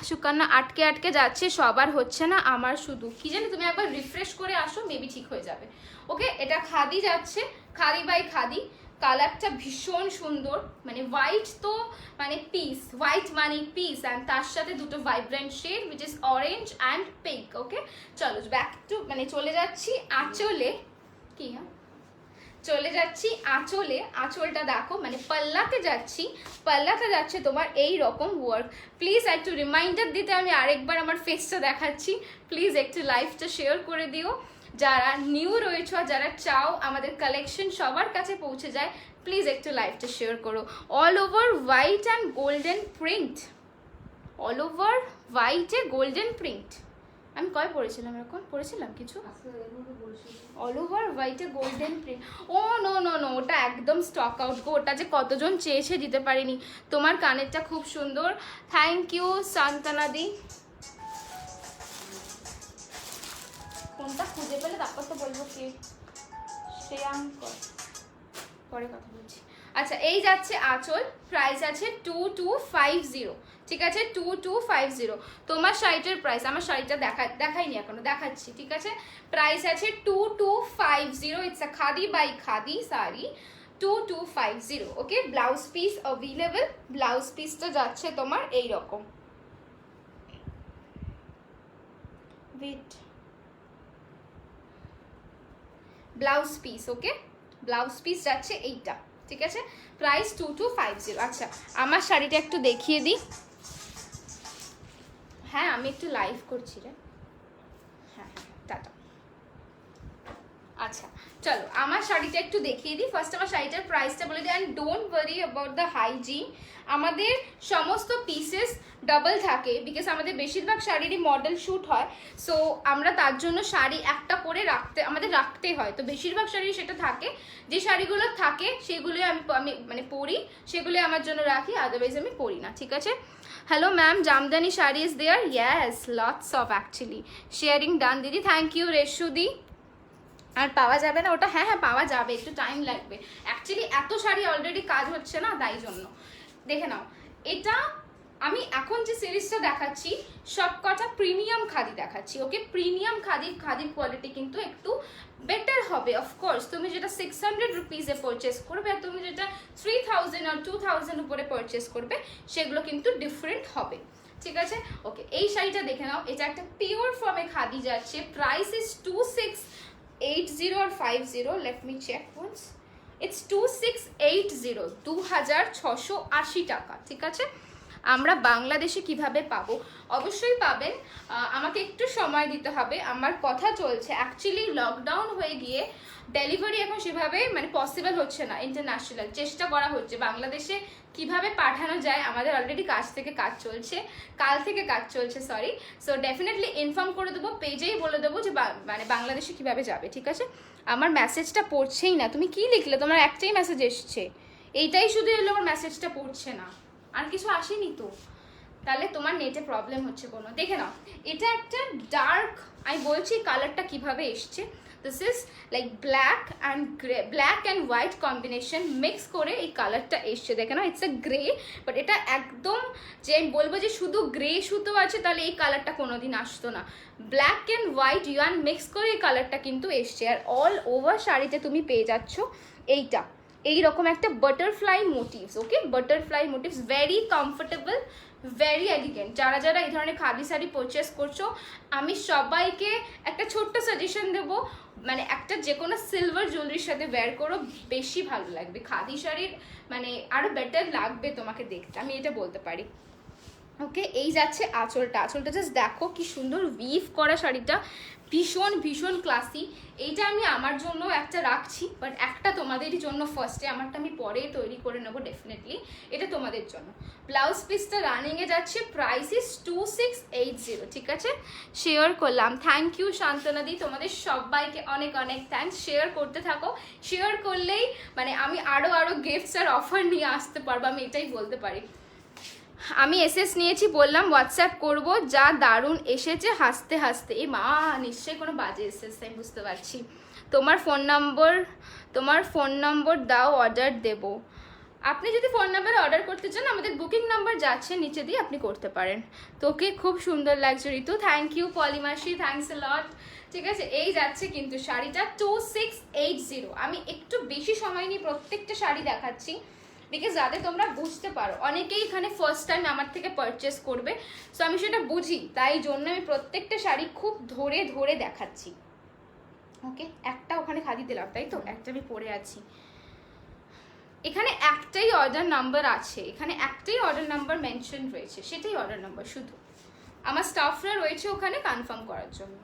Speaker 1: Sukanya আটকে আটকে যাচ্ছে, সবার হচ্ছে না, আমার শুধু। কি জানি, তুমি একবার রিফ্রেশ করে আসো, মেবি ঠিক হয়ে যাবে। ওকে, এটা খাদি যাচ্ছে, খাদি বাই খাদি। কালারটা ভীষণ সুন্দর, মানে হোয়াইট তো মানে পিস, হোয়াইট মানে পিস, অ্যান্ড তার সাথে দুটো vibrant shade which is orange and pink. Okay, চলো ব্যাক টু, মানে চলে যাচ্ছি আঁচলে। কি, হ্যাঁ, চলে যাচ্ছি আঁচলে। আঁচলটা দেখো, মানে পাল্লাতে যাচ্ছি, পাল্লাতে যাচ্ছে তোমার এই রকম ওয়ার্ক। প্লিজ একটু রিমাইন্ডার দিতে আমি আরেকবার আমার ফেসটা দেখাচ্ছি, প্লিজ একটু লাইভটা শেয়ার করে দিও। যারা নিউ রয়েছে, যারা চাও আমাদের কালেকশন সবার কাছে পৌঁছে যায়, প্লিজ একটু লাইভটা শেয়ার করো। All over white and golden print, all over হোয়াইটে গোল্ডেন প্রিন্ট। আমি কয় পড়েছিলাম, এরকম পড়েছিলাম কিছু? অল ওভার হোয়াইটে গোল্ডেন প্রিন্ট। ও নো নো নো, ওটা একদম স্টক আউট গো। ওটা যে কতজন চেয়েছে, দিতে পারিনি। তোমার কানেরটা খুব সুন্দর, থ্যাংক ইউ সান্তানাদি। কোনটা খুঁজে পেলে তারপর তো বলবো কি শ্রেয়াঙ্কর, পরে কথা বলছি। আচ্ছা, এই যাচ্ছে আঁচল, প্রাইস আছে 2250, ঠিক আছে, 2250। তোমার শাড়িটার প্রাইস, আমার শাড়িটা দেখাইনি এখনো, দেখাচ্ছি, ঠিক আছে। প্রাইস আছে 2250, it's a khadi by khadi sari, 2250। Okay, blouse piece available. Blouse পিসটা যাচ্ছে তোমার এই রকম, wait, blouse piece. Okay, blouse piece যাচ্ছে এইটা, ঠিক আছে, প্রাইস 2250। আচ্ছা, আমার শাড়িটা একটু দেখিয়ে দিই। হ্যাঁ, আমি একটু লাইভ করছি রে। হ্যাঁ, টাটা। আচ্ছা, চলো আমার শাড়িটা একটু দেখিয়ে দিই। ফার্স্ট আমার শাড়িটার প্রাইসটা বলে দিই, and don't worry about the hygiene. আমাদের সমস্ত পিসেস ডাবল থাকে, বিকজ আমাদের বেশিরভাগ শাড়িরই মডেল শ্যুট হয়। সো আমরা তার জন্য শাড়ি একটা করে রাখতে হয়। তো বেশিরভাগ শাড়ি সেটা থাকে, যে শাড়িগুলো থাকে সেগুলোই আমি মানে পরি, সেগুলো আমার জন্য রাখি, আদারওয়াইজ আমি পরি না, ঠিক আছে। Hello ma'am, jamdani sari is there? Yes, lots of actually. Sharing done দিদি, থ্যাংক ইউ রেশুদি। আর পাওয়া যাবে না ওটা? হ্যাঁ হ্যাঁ, পাওয়া যাবে, একটু টাইম লাগবে। অ্যাকচুয়ালি এত শাড়ি অলরেডি কাজ হচ্ছে না, তাই জন্য। দেখে নাও, এটা আমি এখন যে সিরিজটা দেখাচ্ছি সব কটা প্রিমিয়াম খাদি দেখাচ্ছি। ওকে, প্রিমিয়াম খাদির কোয়ালিটি কিন্তু একটু বেটার হবে। অফকোর্স তুমি যেটা 600 রুপিসে পারচেস করবে আর তুমি যেটা 3000 আর 2000 উপরে পারচেস করবে, সেগুলো কিন্তু ডিফারেন্ট হবে, ঠিক আছে। ওকে, এই শাড়িটা দেখে নাও, এটা একটা পিওর ফর্মে খাদি যাচ্ছে। Price is 2680 or 50, let me check once, it's 2680, 2680 টাকা, ঠিক আছে। আমরা বাংলাদেশে কিভাবে পাবো? অবশ্যই পাবেন, আমাকে একটু সময় দিতে হবে, আমার কথা চলছে। অ্যাকচুয়ালি লকডাউন হয়ে গিয়ে ডেলিভারি এখন সেভাবে মানে পসিবল হচ্ছে না ইন্টারন্যাশনাল, চেষ্টা করা হচ্ছে বাংলাদেশে কিভাবে পাঠানো যায়। আমাদের অলরেডি কাল থেকে কাজ চলছে, সরি। সো ডেফিনেটলি ইনফর্ম করে দেবো, পেজেই বলে দেবো যে মানে বাংলাদেশে কিভাবে যাবে, ঠিক আছে। আমার মেসেজটা পড়ছেই না, তুমি কি লিখলে? তোমার একটাই মেসেজ এসছে, এইটাই শুধু এলো, আমার মেসেজটা পড়ছে না, আর কিছু আসেনি তো। তাহলে তোমার নেটে প্রবলেম হচ্ছে কোনো। দেখে নাও, এটা একটা ডার্ক, আমি বলছি কালারটা কিভাবে এসছে। This is like black and white combination mix করে এই কালারটা এসছে। দেখে নাও, ইটস এ গ্রে, বাট এটা একদম যে আমি বলবো যে শুধু গ্রে সুতো আছে, তাহলে এই কালারটা কোনোদিন আসতো না। Black and white yarn mix করে এই কালারটা কিন্তু এসছে। আর অল ওভার শাড়িতে তুমি পেয়ে যাচ্ছ এইটা, এইরকম একটা butterfly motifs. Okay, butterfly motifs, very comfortable, very elegant. যারা এই ধরনের খাদি শাড়ি পারচেস করছো, আমি সবাইকে একটা ছোট্ট সাজেশন দেবো, মানে একটা যে কোনো সিলভার জুয়েলারির সাথে ওয়্যার করো, বেশি ভালো লাগবে। খাদি শাড়ির মানে আরও বেটার লাগবে তোমাকে দেখতে, আমি এটা বলতে পারি। ওকে, এই যাচ্ছে আঁচলটা। আঁচলটা জাস্ট দেখো কি সুন্দর উইভ করা শাড়িটা, ভীষণ ভীষণ ক্লাসি। এইটা আমি আমার জন্য একটা রাখছি, বাট একটা তোমাদেরই জন্য ফার্স্টে, আমারটা আমি পরে তৈরি করে নেবো ডেফিনেটলি, এটা তোমাদের জন্য। ব্লাউজ পিসটা রানিংয়ে যাচ্ছে, প্রাইস ইস 2680, ঠিক আছে? শেয়ার করলাম, থ্যাংক ইউ শান্তনাদি, তোমাদের সবাইকে অনেক অনেক থ্যাঙ্কস। শেয়ার করতে থাকো, শেয়ার করলেই মানে আমি আরও গিফটস আর অফার নিয়ে আসতে পারবো, আমি এটাই বলতে পারি। আমি এসএস নিয়েছি, বললাম হোয়াটসঅ্যাপ করব, যা দারুণ এসেছে, হাসতে হাসতে। এই মা, নিশ্চয়ই কোনো বাজে এসএস, আমি বুঝতে পারছি। তোমার ফোন নম্বর দাও, অর্ডার দেব। আপনি যদি ফোন নাম্বার অর্ডার করতে চান, আমাদের বুকিং নাম্বার যাচ্ছে নিচে দিয়ে, আপনি করতে পারেন। তোকে খুব সুন্দর লাগছে ঋতু, থ্যাংক ইউ পলিমাসি, থ্যাংকস এ লট। ঠিক আছে, এই যাচ্ছে কিন্তু শাড়িটা 2680। আমি একটু বেশি সময় নিয়ে প্রত্যেকটা শাড়ি দেখাচ্ছি, বিকজ যাতে তোমরা বুঝতে পারো। অনেকেই এখানে ফার্স্ট টাইম আমার থেকে পারচেস করবে, সো আমি সেটা বুঝি, তাই জন্য আমি প্রত্যেকটা শাড়ি খুব ধরে ধরে দেখাচ্ছি। ওকে, একটা ওখানে খাদি দিলাম, তাই তো, একটা আমি পরে আছি। এখানে একটাই অর্ডার নাম্বার আছে, এখানে একটাই অর্ডার নাম্বার মেনশন রয়েছে, সেটাই অর্ডার নাম্বার শুধু। আমার স্টাফরা রয়েছে ওখানে কনফার্ম করার জন্য,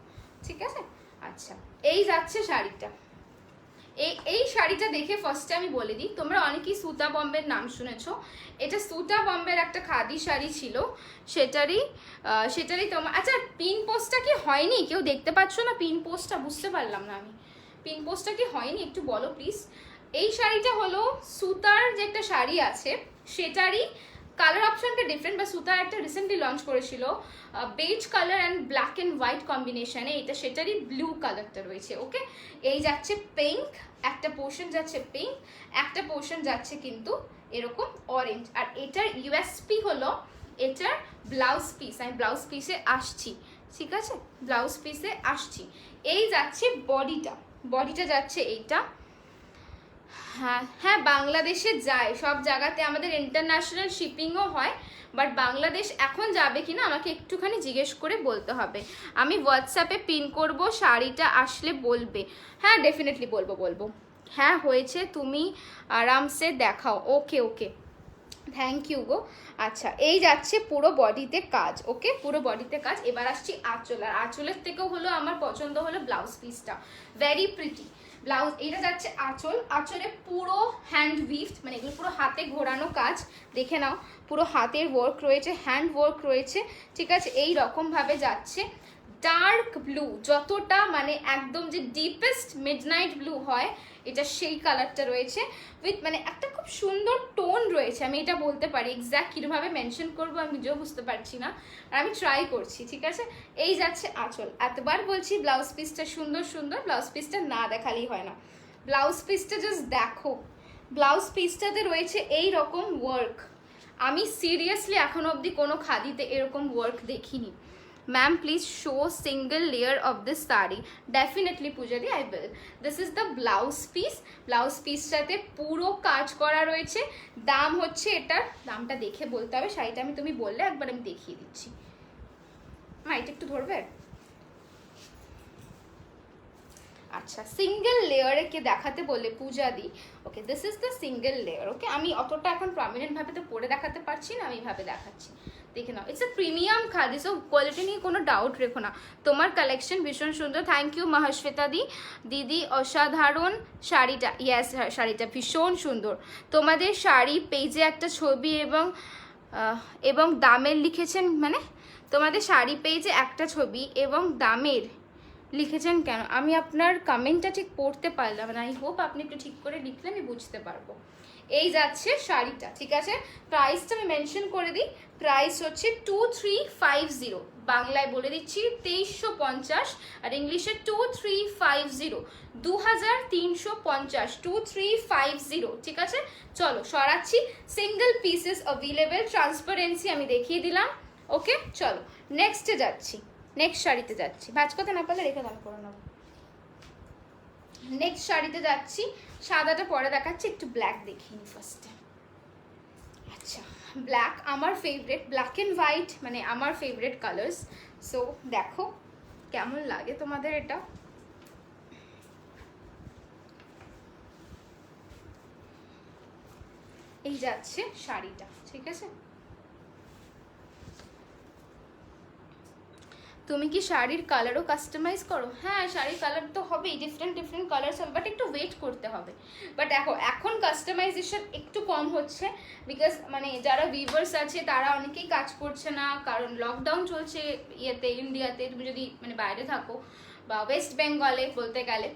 Speaker 1: ঠিক আছে? আচ্ছা, এই যাচ্ছে শাড়িটা। এই শাড়িটা দেখে ফার্স্টে আমি বলে দিই, তোমরা অনেকেই সুতা বম্বের নাম শুনেছো। এটা সুতা বম্বের একটা খাদি শাড়ি ছিল, সেটারই তোমার। আচ্ছা, পিন পোস্টটা কি হয়নি? কেউ দেখতে পাচ্ছ না পিন পোস্টটা? বুঝতে পারলাম না আমি, পিন পোস্টটা কি হয়নি একটু বলো প্লিজ। এই শাড়িটা হলো সুতার যে একটা শাড়ি আছে সেটারই কালার অপশনটা ডিফারেন্ট, বা সুতা একটা রিসেন্টলি লঞ্চ করেছিল beige colour and black and white কম্বিনেশনে, এটা সেটারই ব্লু কালারটা রয়েছে। ওকে, এই যাচ্ছে পিঙ্ক, একটা পোর্শন যাচ্ছে পিঙ্ক, একটা পোর্শন যাচ্ছে কিন্তু এরকম অরেঞ্জ। আর এটার ইউএসপি হলো এটার ব্লাউজ পিস, আমি ব্লাউজ পিসে আসছি, ঠিক আছে? ব্লাউজ পিসে আসছি। এই যাচ্ছে বডিটা যাচ্ছে এইটা। হ্যাঁ হ্যাঁ, বাংলাদেশে যায় সব জায়গাতে, আমাদের ইন্টারন্যাশনাল শিপিংও হয়, বাট বাংলাদেশ এখন যাবে কিনা আমাকে একটুখানি জিজ্ঞেস করে বলতে হবে। আমি হোয়াটসঅ্যাপে পিন করব, শাড়িটা আসলে বলবে। হ্যাঁ ডেফিনেটলি বলবো। হ্যাঁ হয়েছে, তুমি আরামসে দেখাও। ওকে ওকে, থ্যাংক ইউ গো। আচ্ছা, এই যাচ্ছে পুরো বডিতে কাজ। ওকে, পুরো বডিতে কাজ। এবার আসছি আঁচল, আর আঁচলের থেকেও হলো আমার পছন্দ হলো ব্লাউজ পিসটা, ভেরি প্রিটি ব্লাউজ। এটা যাচ্ছে আঁচল, আঁচলে পুরো হ্যান্ড উইভড, মানে এগুলো পুরো হাতে ঘোরানো কাজ, দেখে নাও, পুরো হাতের ওয়ার্ক রয়েছে, হ্যান্ড ওয়ার্ক রয়েছে, ঠিক আছে? এই রকমভাবে যাচ্ছে। ডার্ক ব্লু, যতটা মানে একদম যে ডিপেস্ট মিডনাইট ব্লু হয়, এটা সেই কালারটা রয়েছে, উইথ মানে একটা খুব সুন্দর টোন রয়েছে। আমি এটা বলতে পারি, এক্স্যাক্ট কীভাবে মেনশন করবো আমি নিজেও বুঝতে পারছি না, আর আমি ট্রাই করছি, ঠিক আছে? এই যাচ্ছে আঁচল। এতবার বলছি ব্লাউজ পিসটা সুন্দর, ব্লাউজ পিসটা না দেখালেই হয় না। ব্লাউজ পিসটা জাস্ট দেখো, ব্লাউজ পিসটাতে রয়েছে এই রকম ওয়ার্ক। আমি সিরিয়াসলি এখন অবধি কোনো খাদিতে এরকম ওয়ার্ক দেখিনি। Ma'am please show single layer of this sari. Definitely পূজাদি, I will. This is the blouse piece. Blouse পিসটাতে পুরো কাজ করা রয়েছে। দাম হচ্ছে, এটার দামটা দেখে বলতে হবে, শাড়িটা তুমি বললে একবার আমি দেখিয়ে দিচ্ছি। মা এটা একটু ধরবে? আচ্ছা, সিঙ্গেল লেয়ারে কে দেখাতে বললে Puja di. Okay, this is the single layer. Okay, আমি অতটা এখন প্রমিনেন্ট ভাবে তো পরে দেখাতে পারছি না, আমি এইভাবে দেখাচ্ছি, দেখে নাও। It's a premium khadi, so quality নিয়ে কোনো ডাউট রেখো না। তোমার কালেকশন ভীষণ সুন্দর, থ্যাংক ইউ মহাশ্বেতা দিদি, অসাধারণ শাড়িটা। ইয়াস, শাড়িটা ভীষণ সুন্দর। তোমাদের শাড়ি পেজে একটা ছবি এবং দামের লিখেছেন, মানে তোমাদের শাড়ি পেজে একটা ছবি এবং দামের লিখেছেন কেন? আমি আপনার কমেন্টটা ঠিক পড়তে পারলাম না, আই হোপ আপনি একটু ঠিক করে লিখলে আমি বুঝতে পারবো। এই যাচ্ছে শাড়িটা, ঠিক আছে? প্রাইসটা আমি মেনশন করে দিই, প্রাইস হচ্ছে 2350, বাংলায় বলে দিচ্ছি 2350, আর ইংলিশে 2350, 2350, 2350, ঠিক আছে? চলো সরাচ্ছি। সিঙ্গেল পিসেস অ্যাভেলেবেল, ট্রান্সপারেন্সি আমি দেখিয়ে দিলাম। ওকে, চলো নেক্সটে যাচ্ছি, নেক্সট শাড়িতে যাচ্ছি। ভাজ করতে না পারলে রেখে দাম করে নেবো। নেক্সট শাড়িতে যাচ্ছি, সাদাটা পরে দেখাচ্ছি, একটু ব্ল্যাক দেখিয়ে নি ফার্স্টে। আচ্ছা, ব্ল্যাক আমার ফেভারিট, ব্ল্যাক অ্যান্ড হোয়াইট মানে আমার ফেভারিট কালার্স। সো দেখো কেমন লাগে তোমাদের এটা। এই যাচ্ছে শাড়িটা, ঠিক আছে? তুমি কি শাড়ির কালারও কাস্টমাইজ করো? হ্যাঁ, শাড়ির কালার তো হবেই, ডিফারেন্ট ডিফারেন্ট কালার্স হবে, বাট একটু ওয়েট করতে হবে। বাট দেখো এখন কাস্টমাইজেশন একটু কম হচ্ছে, বিকজ মানে যারা ভিউয়ার্স আছে তারা অনেকেই কাজ করছে না, কারণ লকডাউন চলছে ইয়েতে, ইন্ডিয়াতে, তুমি যদি মানে বাইরে থাকো বা ওয়েস্ট বেঙ্গলে বলতে গেলে,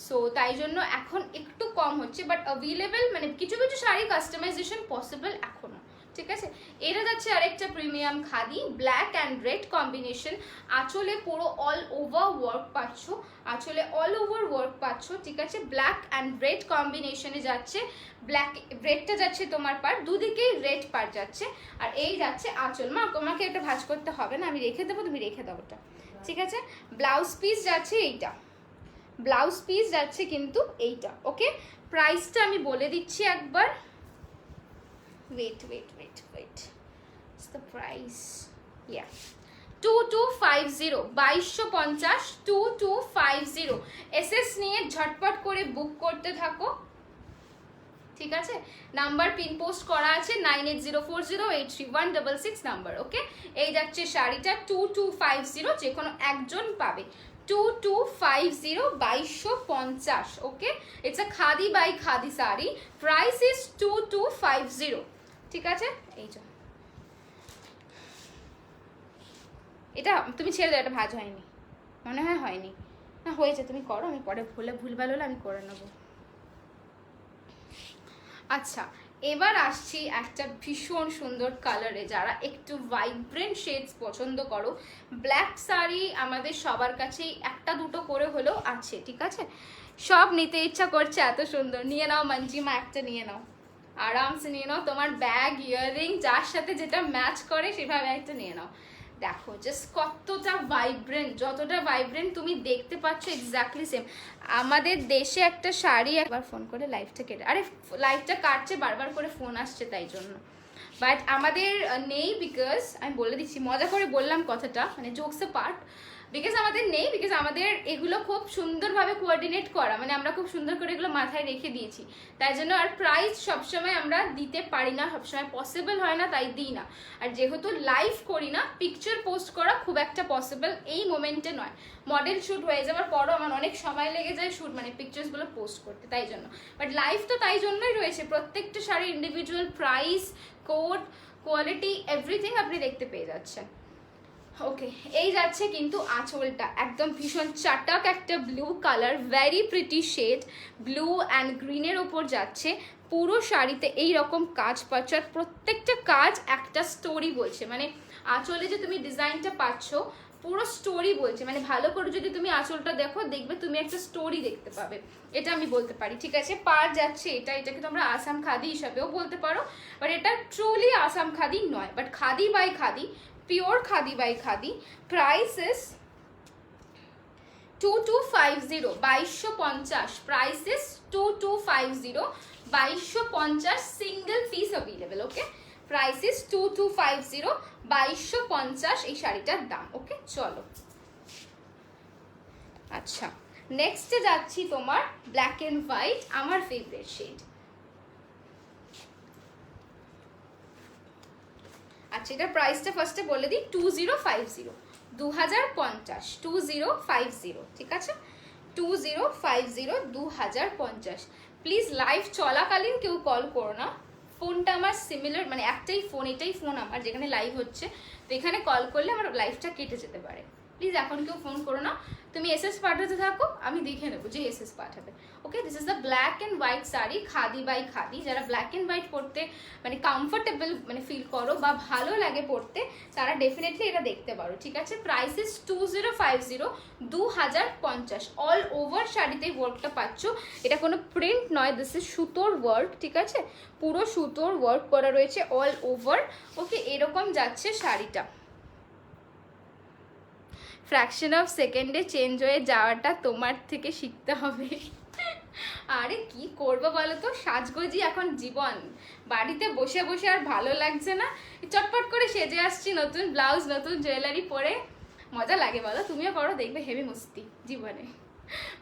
Speaker 1: সো তাই জন্য এখন একটু কম হচ্ছে, বাট অ্যাভেলেবেল মানে কিছু কিছু শাড়ি কাস্টমাইজেশন পসিবল এখনো। ঠিক আছে, এটা যাচ্ছে আরেকটা premium khadi, black and red combination, আঁচলে পুরো অল ওভার ওয়ার্ক পাচ্ছ, আঁচলে অল ওভার ওয়ার্ক পাচ্ছ। ঠিক আছে, ব্ল্যাক অ্যান্ড রেড কম্বিনেশনে যাচ্ছে, ব্ল্যাক রেডটা যাচ্ছে তোমার পার, দুদিকেই রেড পার যাচ্ছে, আর এই যাচ্ছে আঁচল। মা তোমাকে এটা ভাঁজ করতে হবে না, আমি রেখে দেবো, তুমি রেখে দাও ওটা। ঠিক আছে, ব্লাউজ পিস যাচ্ছে এইটা, ব্লাউজ পিস যাচ্ছে কিন্তু এইটা। ওকে, প্রাইসটা আমি বলে দিচ্ছি একবার, wait, it's the price, yeah, 2250, 2250, 2250। SS নিয়ে ঝটপট করে বুক করতে থাকো। ঠিক আছে, নাম্বার পিন পোস্ট করা আছে 9804083166 নাম্বার। ওকে, এই যাচ্ছে শাড়িটা 2250, যে কোনো একজন পাবে 2250, 2250। Okay, it's a khadi by khadi sari, price is 2250। ঠিক আছে, এই যে এটা তুমি ছেড়ে দাও, এটা ভাজ হয়নি মনে হয়, হয়নি না, হয়েছে, তুমি করো, আমি পরে ভুলভাল হলে আমি করে নেবো। আচ্ছা, এবার আসছি একটা ভীষণ সুন্দর কালারে, যারা একটু ভাইব্রেন্ট শেডস পছন্দ করো। ব্ল্যাক শাড়ি আমাদের সবার কাছেই একটা দুটো করে হলেও আছে। ঠিক আছে, সব নিতে ইচ্ছা করছে, এত সুন্দর। নিয়ে নাও মঞ্জিমা, একটা নিয়ে নাও, আরামসে নিয়ে নাও, তোমার ব্যাগ ইয়াররিং যার সাথে যেটা ম্যাচ করে সেভাবে একটা নিয়ে নাও। দেখো জাস্ট কতটা ভাইব্রেন্ট, যতটা ভাইব্রেন্ট তুমি দেখতে পাচ্ছ এক্স্যাক্টলি সেম। আমাদের দেশে একটা শাড়ি, একবার ফোন করে লাইভটা কেটে, আরে লাইভটা কাটছে, বারবার করে ফোন আসছে তাই জন্য, বাট আমাদের নেই, বিকজ আমি বলে দিচ্ছি, মজা করে বললাম কথাটা, মানে জোকস এ পার্ট, বিকজ আমাদের নেই, বিকজ আমাদের এগুলো খুব সুন্দরভাবে কোঅর্ডিনেট করা, মানে আমরা খুব সুন্দর করে এগুলো মাথায় রেখে দিয়েছি, তাই জন্য আর প্রাইস সবসময় আমরা দিতে পারি না, সবসময় পসিবল হয় না, তাই দিই না। আর যেহেতু লাইভ করি না, পিকচার পোস্ট করা খুব একটা পসিবল এই মোমেন্টে নয়, মডেল শ্যুট হয়ে যাওয়ার পরও আমার অনেক সময় লেগে যায় শ্যুট মানে পিকচার্সগুলো পোস্ট করতে, তাই জন্য। বাট লাইভ তো তাই জন্যই রয়েছে, প্রত্যেকটা শাড়ির individual price, code, quality, everything আপনি দেখতে পেয়ে যাচ্ছেন। ওকে, এই যাচ্ছে কিন্তু আঁচলটা, একদম ভীষণ চাটাক একটা blue colour, very pretty shade, blue and গ্রিনের ওপর যাচ্ছে। পুরো শাড়িতে এই রকম কাজ পাচ্ছ, আর প্রত্যেকটা কাজ একটা স্টোরি বলছে, মানে আঁচলে যে তুমি ডিজাইনটা পাচ্ছ পুরো স্টোরি বলছে, মানে ভালো করে যদি তুমি আঁচলটা দেখো, দেখবে তুমি একটা স্টোরি দেখতে পাবে, এটা আমি বলতে পারি। ঠিক আছে, পার যাচ্ছে এটা, এটাকে তোমরা আসাম খাদি হিসাবেও বলতে পারো, বাট এটা ট্রুলি আসাম খাদি নয়, but khadi by khadi, pure khadi by khadi. Price is 2250, 2250, price is 2250, 2250, single piece available. Okay, price is 2250, 2250 এই শাড়িটার দাম। ওকে, চলো আচ্ছা নেক্সটে যাচ্ছি তোমার ব্ল্যাক এন্ড হোয়াইট, আমার ফেভারিট শেড। আচ্ছা, এটার প্রাইসটা ফার্স্টে বলে দিই, 2050, 2050, 2050। ঠিক আছে, 2050, 2050। প্লিজ লাইভ চলাকালীন কেউ কল করো না, ফোনটা আমার সিমিলার, মানে একটাই ফোন, এটাই ফোন আমার যেখানে লাইভ হচ্ছে, তো এখানে কল করলে আমার লাইভটা কেটে যেতে পারে। প্লিজ এখন কেউ ফোন করো না, তুমি এসএস পাঠাতে থাকো, আমি দেখে নেবো যে এসএস পাঠাবে। Okay, this is the black and white sari, khadi by khadi. যারা ব্ল্যাক অ্যান্ড হোয়াইট পরতে মানে কমফোর্টেবল মানে ফিল করো বা ভালো লাগে পরতে, তারা ডেফিনেটলি এটা দেখতে পারো। ঠিক আছে, প্রাইস ইজ 2050, 2050। অল ওভার শাড়িতে ওয়ার্কটা পাচ্ছ, এটা কোনো প্রিন্ট নয়, দিস ইজ সুতোর ওয়ার্ক। ঠিক আছে, পুরো সুতোর ওয়ার্ক করা রয়েছে অল ওভার। ওকে, এরকম যাচ্ছে শাড়িটা। ফ্র্যাকশন অফ সেকেন্ডে চেঞ্জ হয়ে যাওয়াটা তোমার থেকে শিখতে হবে। আরে কি করবো বলো তো, সাজগোজি এখন জীবন, বাড়িতে বসে বসে আর ভালো লাগছে না, চটপট করে সেজে আসছি, নতুন ব্লাউজ, নতুন জুয়েলারি পরে, মজা লাগে বলো, তুমিও করো, দেখবে হেভি মস্তি জীবনে।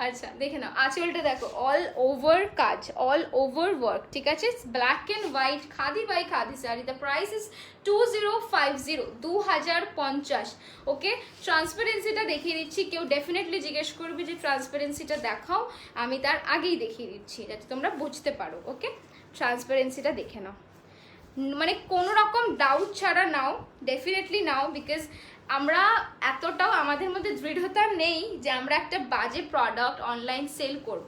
Speaker 1: আচ্ছা দেখে নাও, আঁচলটা দেখো অল ওভার কাজ, অল ওভার ওয়ার্ক, ঠিক আছে? Black and white khadi by khadi sari. The price is 2050, 2050। Okay, ট্রান্সপারেন্সিটা দেখিয়ে দিচ্ছি। কেউ ডেফিনেটলি জিজ্ঞেস করবে যে ট্রান্সপারেন্সিটা দেখাও, আমি তার আগেই দেখিয়ে দিচ্ছি যাতে তোমরা বুঝতে পারো। ওকে, ট্রান্সপারেন্সিটা দেখে নাও, মানে কোনো রকম ডাউট ছাড়া নাও, ডেফিনেটলি নাও, বিকজ আমরা এতটাও আমাদের মধ্যে দৃঢ়তা নেই যে আমরা একটা বাজে প্রোডাক্ট অনলাইন সেল করব।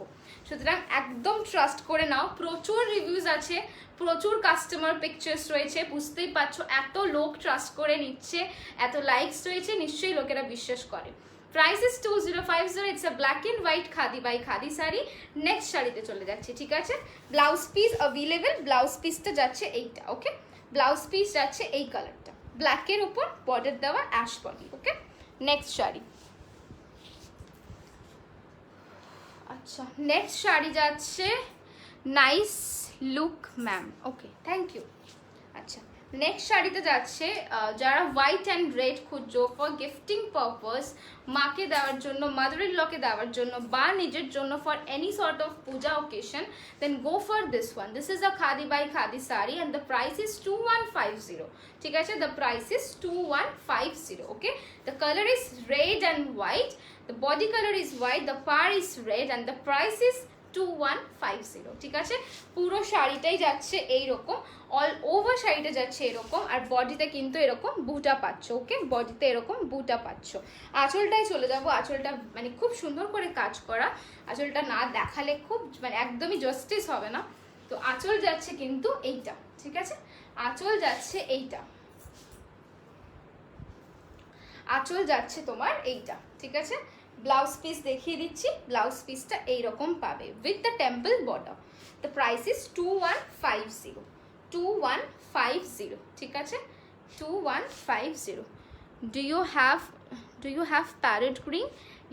Speaker 1: সুতরাং একদম ট্রাস্ট করে নাও। প্রচুর রিভিউজ আছে, প্রচুর কাস্টমার পিকচার্স রয়েছে, বুঝতেই পারছো এত লোক ট্রাস্ট করে নিচ্ছে, এত লাইকস রয়েছে, নিশ্চয়ই লোকেরা বিশ্বাস করে। Price is 2050। It's a black and white khadi by khadi sari. Next শাড়িতে চলে যাচ্ছে, ঠিক আছে? Blouse piece available. ব্লাউজ পিসটা যাচ্ছে এইটা। ওকে, ব্লাউজ পিস যাচ্ছে এই কালারটা, ব্ল্যাকের উপর বর্ডার দেওয়া ash body. Okay, next sari. আচ্ছা, নেক্সট শাড়ি যাচ্ছে nice look ma'am. Okay, thank you. আচ্ছা, নেক্সট শাড়িতে যাচ্ছে যারা হোয়াইট অ্যান্ড রেড খুঁজছো ফর গিফটিং পারপাস, মাকে দেওয়ার জন্য, মাদার ইন লকে দেওয়ার জন্য, বা নিজের জন্য, for any sort of puja occasion, then go for this one. This is a khadi by khadi sari and the price is 2150। ঠিক আছে, the price is 2150। Okay, the colour is red and white, the body colour is white, the পার is red and the price is 2150। ঠিক আছে, পুরো শাড়িটাই যাচ্ছে এইরকম, all over শাড়িটা যাচ্ছে এরকম, আর বডিতে কিন্তু এরকম বুটা পাচ্ছ। ওকে, বডিতে এরকম বুটা পাচ্ছ। আঁচলটায় চলে যাব। আঁচলটা মানে খুব সুন্দর করে কাজ করা, আঁচলটা না দেখালে খুব মানে একদমই জাস্টিস হবে না। তো আঁচল যাচ্ছে কিন্তু এইটা, ঠিক আছে? আঁচল যাচ্ছে এইটা, আঁচল যাচ্ছে তোমার এইটা, ঠিক আছে? ব্লাউজ পিস দেখিয়ে দিচ্ছি। ব্লাউজ পিসটা এইরকম পাবে with the temple border. The price is 2150। 2150, ঠিক আছে? 2150। Do you have parrot green?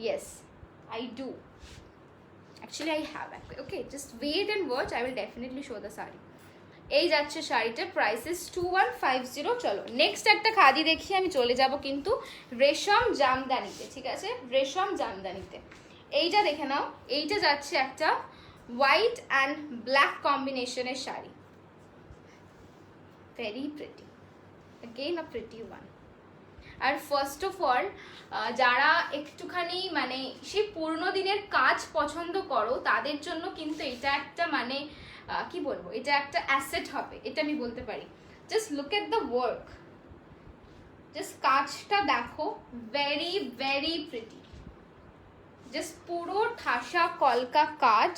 Speaker 1: Yes, I do. Actually, I have. Okay, just wait and watch. I will definitely show the saree. এই যাচ্ছে শাড়িটার প্রাইস ইজ 2150। চলো next একটা খাদি দেখি, আমি চলে যাব কিন্তু রেশম জামদানিতে। ঠিক আছে, রেশম জামদানিতে এইটা দেখে নাও। এইটা যাচ্ছে একটা হোয়াইট অ্যান্ড ব্ল্যাক কম্বিনেশনের sari, very pretty, again a pretty one. আর ফার্স্ট অফ অল যারা একটুখানি মানে সেই পুরনো দিনের কাজ পছন্দ করো তাদের জন্য কিন্তু এটা একটা মানে কি বলবো, এটা একটা অ্যাসেট হবে, এটা আমি বলতে পারি। Just look at the work, just কাজটা দেখো, ভেরি ভেরি প্রিটি, জাস্ট পুরো ঠাসা কলকা কাজ,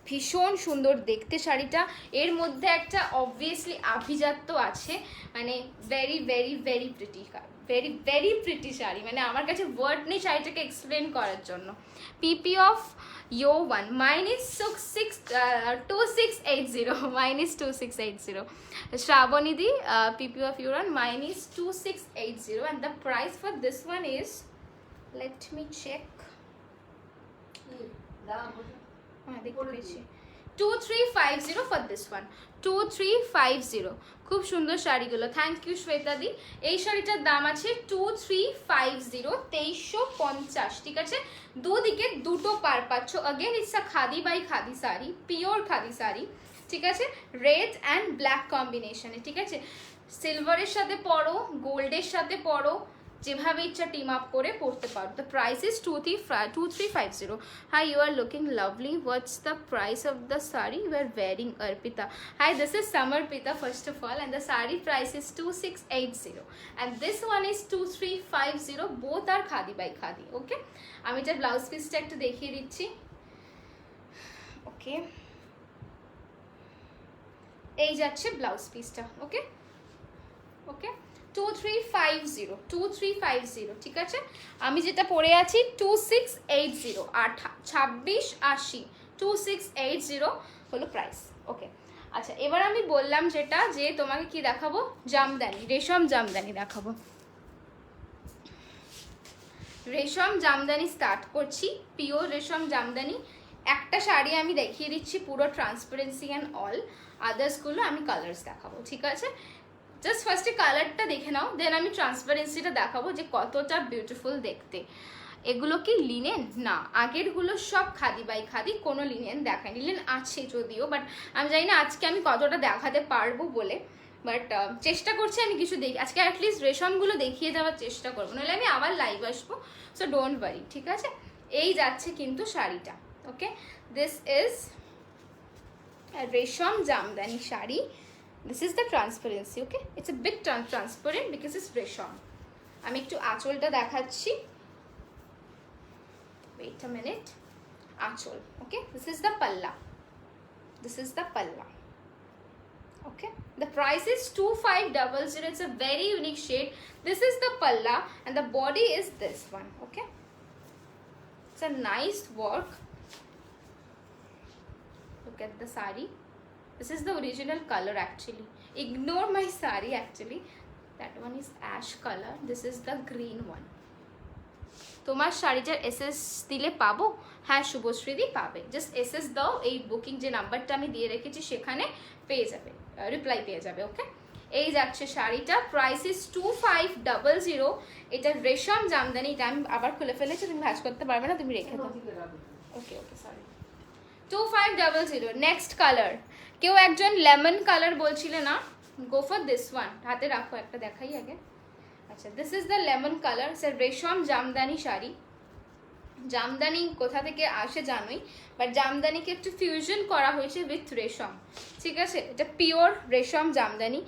Speaker 1: ভীষণ সুন্দর দেখতে শাড়িটা। এর মধ্যে একটা অবভিয়াসলি আভিজাত্য আছে, মানে very very very pretty, very very pretty sari. মানে আমার কাছে ওয়ার্ড নেই শাড়িটাকে এক্সপ্লেন করার জন্য। পিপি of Yo one, mine is 2680, mine is 2680. Shravani di, PP of Uran, mine is 2680, and the price for this one is, let me check. 2350 for this one, 2350। খুব সুন্দর শাড়িগুলো, thank you Shweta দি। এই শাড়িটার দাম আছে 2350, 2350। ঠিক আছে, দুদিকে দুটো পার পাচ্ছ। Again it's a khadi by khadi sari, pure khadi sari. ঠিক আছে, রেড অ্যান্ড ব্ল্যাক কম্বিনেশনে। ঠিক আছে, সিলভারের সাথে পরো, গোল্ডের সাথে পরো, যেভাবে ইচ্ছা টিম আপ করে পড়তে পারো। The price is 2350। Hi, you are looking lovely. What's the price of the sari you are wearing? Arpita, hi, this is Samarpita first of all, and the sari price is 2680 and this one is 2350। Both are khadi by khadi. Okay, আমি এটা blouse পিসটা একটু দেখিয়ে দিচ্ছি। ওকে, এই যাচ্ছে blouse পিসটা। ওকে ওকে, 2350, 2350। ঠিক আছে, আমি যেটা পরে আছি 2680, আর 2680, 2680 হলো প্রাইস। ওকে, আচ্ছা এবার আমি বললাম যেটা, যে তোমাকে কি দেখাবো, জামদানি, রেশম জামদানি দেখাবো। রেশম জামদানি স্টার্ট করছি, পিওর রেশম জামদানি। একটা শাড়ি আমি দেখিয়ে দিচ্ছি পুরো ট্রান্সপারেন্সি অ্যান্ড অল, আদার্সগুলো আমি কালার্স দেখাবো। ঠিক আছে, জাস্ট ফার্স্টে কালারটা দেখে নাও, দেন আমি ট্রান্সপারেন্সিটা দেখাবো যে কতটা বিউটিফুল দেখতে। এগুলো কি লিনেন? না, আগেরগুলো সব খাদি বাই খাদি, কোনো লিনেন দেখায়। লিনেন আছে যদিও, বাট আমি জানি না আজকে আমি কতটা দেখাতে পারবো বলে, বাট চেষ্টা করছি আমি কিছু দেখি আজকে, অ্যাটলিস্ট রেশমগুলো দেখিয়ে দেওয়ার চেষ্টা করবো, নাহলে আমি আবার লাইভ আসবো। সো ডোন্ট ওয়ারি, ঠিক আছে? এই যাচ্ছে কিন্তু শাড়িটা। ওকে, this is resham Jamdani sari. This is the transparency. Okay, it's a big transparent because it's রেশম। আমি একটু আঁচলটা দেখাচ্ছি, wait a minute. Achol. Okay, this is the palla. This is the palla. Okay, the price is 2500. It's a very unique shade. This is the palla and the body is this one. Okay, it's a nice work. Look at the sari. This is the original color actually. Ignore my sari actually. That one is ash color. This is the green one. তোমার শাড়িটার SS দিলে পাবো? হ্যাঁ শুভশ্রীদি পাবে, just SS দাও, এই booking যে নাম্বারটা আমি দিয়ে রেখেছি সেখানে পেয়ে যাবে, রিপ্লাই পেয়ে যাবে। ওকে, এই যাচ্ছে শাড়িটা, প্রাইস ইজ 2500। এটা রেশম জামদানি, এটা আমি আবার খুলে ফেলেছি, তুমি ভাঁজ করতে পারবে না, তুমি রেখে দাও। ওকে ওকে সরি, 2500। নেক্সট কালার, কেউ একজন লেমন কালার বলছিলে না, গো ফর দিস ওয়ান। হাতে রাখো, একটা দেখাই আগে। আচ্ছা, this is the lemon colour, sir রেশম জামদানি শাড়ি। জামদানি কোথা থেকে আসে জানোই, বাট জামদানিকে একটু ফিউশন করা হয়েছে উইথ রেশম, ঠিক আছে? এটা পিওর রেশম জামদানি,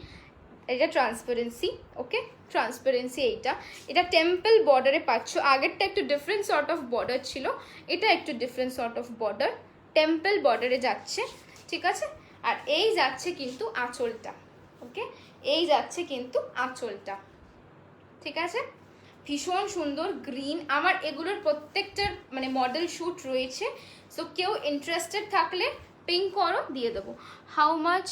Speaker 1: এটা ট্রান্সপারেন্সি। ওকে, ট্রান্সপারেন্সি এইটা, এটা টেম্পল বর্ডারে পাচ্ছ। আগেরটা একটু ডিফারেন্ট সর্ট অফ বর্ডার ছিল, এটা একটু different sort of border, temple বর্ডারে যাচ্ছে, ঠিক আছে? আর এই যাচ্ছে কিন্তু আঁচলটা। ওকে, এই যাচ্ছে কিন্তু আঁচলটা, ঠিক আছে? ভীষণ সুন্দর গ্রিন। আমার এগুলোর প্রত্যেকটার মানে মডেল শ্যুট রয়েছে, সো কেউ ইন্টারেস্টেড থাকলে পিং করো, দিয়ে দেবো। How much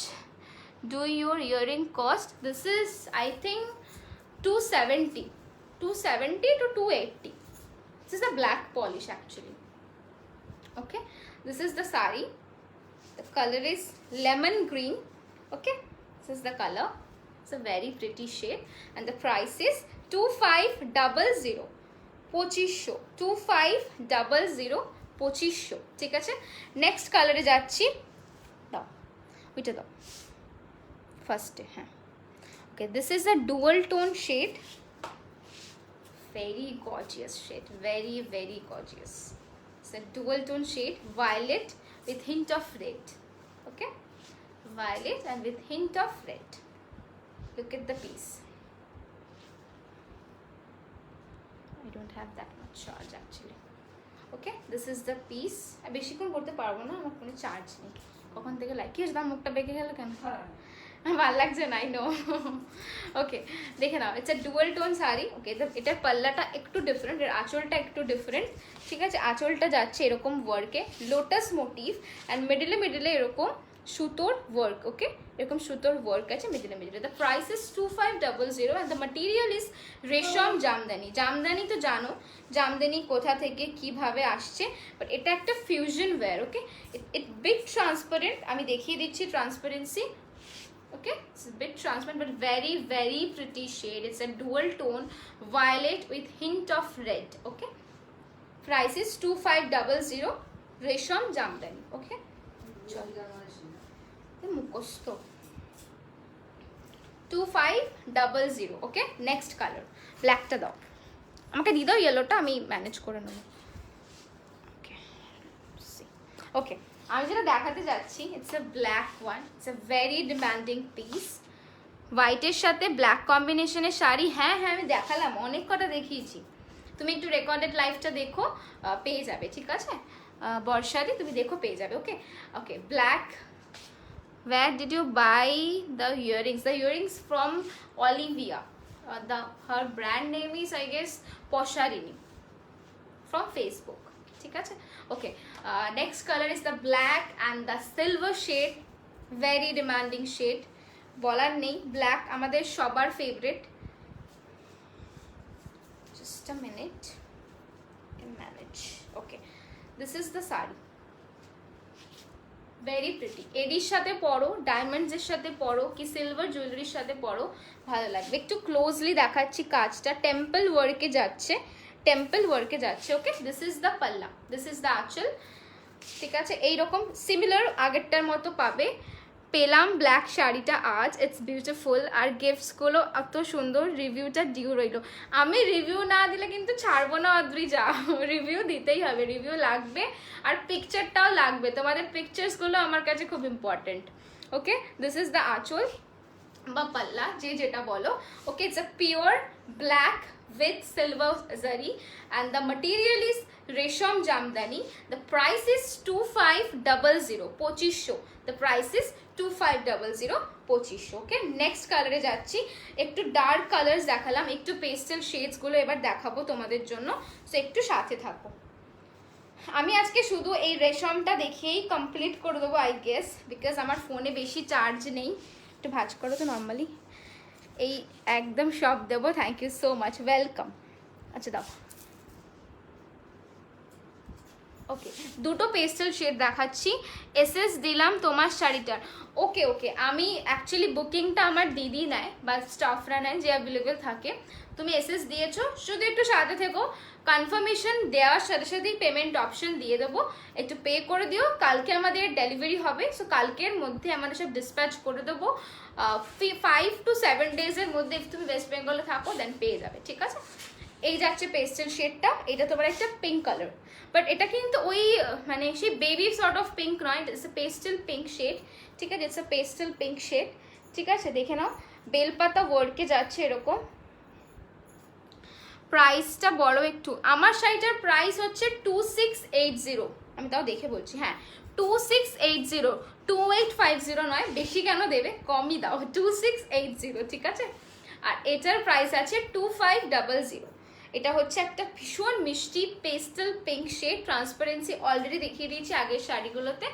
Speaker 1: do your earring cost? This is I think 270 to 280. This is the black polish actually. Okay, this is the sari, the color is lemon green. Okay, this is the color, it's a very pretty shade and the price is 2500. 2500, ঠিক আছে? Next কালারে যাচ্ছি, দাও ওইটা দাও ফার্স্টে। হ্যাঁ, okay, this is a dual tone shade, very gorgeous shade, very very gorgeous. It's a dual tone shade, violet with hint of red. Okay, violet and with hint of red. Look at the piece. I don't have that much charge actually. Okay, this is the piece. আমি বেশিক্ষণ করতে পারবো না, আমার কোনো charge নেই। কখন থেকে লাইক কি দাম, মুখটা বেঁকে গেল কেন? ভালো লাগছে না, আই নো। ওকে, দেখে নাও, it's a dual tone sari. Okay, এটার পাল্লাটা একটু ডিফারেন্ট, এর আঁচলটা একটু ডিফারেন্ট, ঠিক আছে? আঁচলটা যাচ্ছে এরকম ওয়ার্কে, লোটাস মোটিভ, অ্যান্ড মিডলে এরকম সুতোর ওয়ার্ক। ওকে, এরকম সুতোর ওয়ার্ক আছে মিডলে। The price is 2500 and the material is resham jamdani. Jamdani তো জানো, জামদানি কোথা থেকে কিভাবে আসছে, বাট এটা একটা ফিউশন ওয়্যার। ওকে, ইট বিট ট্রান্সপারেন্ট, আমি দেখিয়ে দিচ্ছি transparency. Okay, it's a bit transparent but very very pretty shade. It's a dual tone violet with hint of red. Okay, price is 2500, resham jamdani. Okay, mukosto 2500. Okay, next color, black ta dao, আমাকে দিয়ে দাও ইয়েলোটা, আমি manage করে নেব। ওকে, ওকে, আমি যেটা দেখাতে যাচ্ছি, it's a black one, it's a very demanding piece. হোয়াইটের সাথে ব্ল্যাক কম্বিনেশনের শাড়ি, হ্যাঁ হ্যাঁ আমি দেখালাম, অনেক কটা দেখিয়েছি। তুমি একটু রেকর্ডেড লাইভটা দেখো, পেয়ে যাবে, ঠিক আছে? বর্ষাদি তুমি দেখো, পেয়ে যাবে। ওকে ওকে, black. Where did you buy the earrings? The earrings from Olivia. Her brand name is, I guess, Posharini, from Facebook. ঠিক আছে? Okay, next colour is the black and the silver shade, very demanding shade, বলার নেই। Black আমাদের সবার favourite. Just a minute, manage. Okay, this is the sari, very pretty. এডির সাথে পরো, ডায়মন্ডসের সাথে পরো, কি সিলভার জুয়েলারির সাথে পরো, ভালো লাগবে। একটু ক্লোজলি দেখাচ্ছি কাজটা, টেম্পল ওয়ার্কে যাচ্ছে, টেম্পল ওয়ার্কে যাচ্ছে। ওকে, দিস ইজ দ্য পাল্লা, দিস ইজ দ্য আঁচল। ঠিক আছে, এইরকম সিমিলার আগেরটার মতো পাবে। পেলাম ব্ল্যাক শাড়িটা আজ, ইটস বিউটিফুল। আর গিফটসগুলো এত সুন্দর, রিভিউটা ডিউ রইল। আমি রিভিউ না দিলে কিন্তু ছাড়বো না অদ্রি, যা রিভিউ দিতেই হবে, রিভিউ লাগবে আর পিকচারটাও লাগবে। তোমাদের পিকচার্সগুলো আমার কাছে খুব important. Okay, this is the aanchal বা পাল্লা, যে যেটা বলো। Okay, it's a pure black with silver zari and the material is resham jamdani. The price is 2500, 2500. The price is 2500, 2500. Okay, next কালারে যাচ্ছি। একটু ডার্ক কালার্স দেখালাম, একটু পেস্টেল শেডসগুলো এবার দেখাবো তোমাদের জন্য, সো একটু সাথে থাকো। আমি আজকে শুধু এই রেশমটা দেখিয়েই কমপ্লিট করে দেবো আই গেস, বিকজ আমার ফোনে বেশি চার্জ নেই। একটু ভাঁজ করো তো নর্মালি, এই একদম সব দেবো। Thank you so much, welcome. আচ্ছা দাও। ওকে, দুটো পেস্টেল শেড দেখাচ্ছি। এসএস দিলাম তোমার শাড়িটার। ওকে ওকে, আমি অ্যাকচুয়ালি বুকিংটা আমার দিদি নেয় বা স্টাফরা নেয়, যে অ্যাভেলেবেল থাকে। তুমি এসএস দিয়েছো, শুধু একটু সাথে থেকো। কনফার্মেশন দেওয়ার সাথে সাথেই পেমেন্ট অপশন দিয়ে দেবো, একটু পে করে দিও। কালকে আমাদের ডেলিভারি হবে, সো কালকের মধ্যে আমাদের সব ডিসপ্যাচ করে দেবো। 5 to 7 ডেজের মধ্যে তুমি ওয়েস্ট বেঙ্গলে থাকো দেন পেয়ে যাবে। ঠিক আছে, এই যাচ্ছে পেস্টেল শেডটা। এটা তোমার একটা পিঙ্ক কালার, বাট এটা কিন্তু ওই মানে সেই বেবি সর্ট অফ পিঙ্ক নয়, it's a pastel pink shade. ঠিক আছে, it's a pastel pink shade. ঠিক আছে, দেখে নাও। বেলপাতা ওয়ার্কে যাচ্ছে এরকম। প্রাইসটা বড় একটু। আমার শাড়িটার প্রাইস হচ্ছে 2680। আমি তাও দেখে বলছি, হ্যাঁ 2680, 2850 নয়। বেশি কেন দেবে, কমই দাও, 2680। ঠিক আছে, আর এটার প্রাইস আছে 2500। এটা হচ্ছে একটা ভীষণ মিষ্টি pastel pink shade, transparency already দেখিয়ে দিয়েছি আগের শাড়িগুলোতে।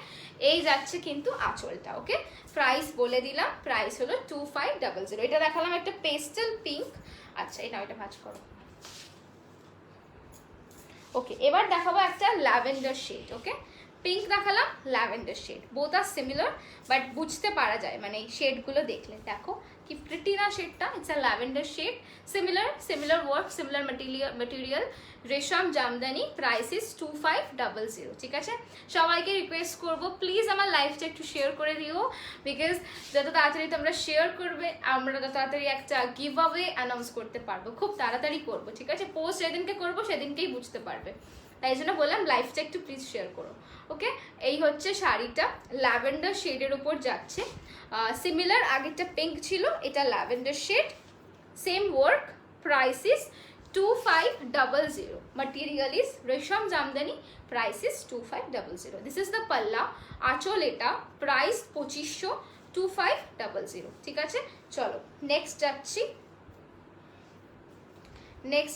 Speaker 1: এই যাচ্ছে কিন্তু আঁচলটা। ওকে, প্রাইস বলে দিলাম, প্রাইস হলো 2500। এটা দেখালাম একটা পেস্টেল পিঙ্ক। আচ্ছা, এটা ওইটা ভাঁজ করো। ওকে, এবার দেখাবো একটা ল্যাভেন্ডার শেড। ওকে, পিঙ্ক দেখালাম, lavender shade, both are similar, but বুঝতে পারা যায় মানে এই শেডগুলো দেখলে। দেখো কি প্রিটি না শেডটা, it's a lavender shade. Similar work, similar material, resham jamdani. Price is 2500। ঠিক আছে, সবাইকে রিকোয়েস্ট করবো প্লিজ আমার লাইফটা একটু শেয়ার করে দিও, বিকজ যত তাড়াতাড়ি তোমরা শেয়ার করবে আমরা তত তাড়াতাড়ি একটা গিভ অ্যাওয়ে অ্যানাউন্স করতে পারবো। খুব তাড়াতাড়ি করবো। ঠিক আছে, পোস্ট যেদিনকে করবো সেদিনকেই বুঝতে পারবে, তাই জন্য বললাম লাইফটা একটু প্লিজ শেয়ার করো। ওকে, এই হচ্ছে শাড়িটা, ল্যাভেন্ডার শেডের উপর যাচ্ছে। সিমিলার, আগেরটা পিঙ্ক ছিল, এটা lavender shade, same work. Price is 2500। material is রেশম jamdani. Price is 2500। This is the পাল্লা, আঁচল এটা, প্রাইস 2500, 2500। ঠিক আছে, চলো নেক্সট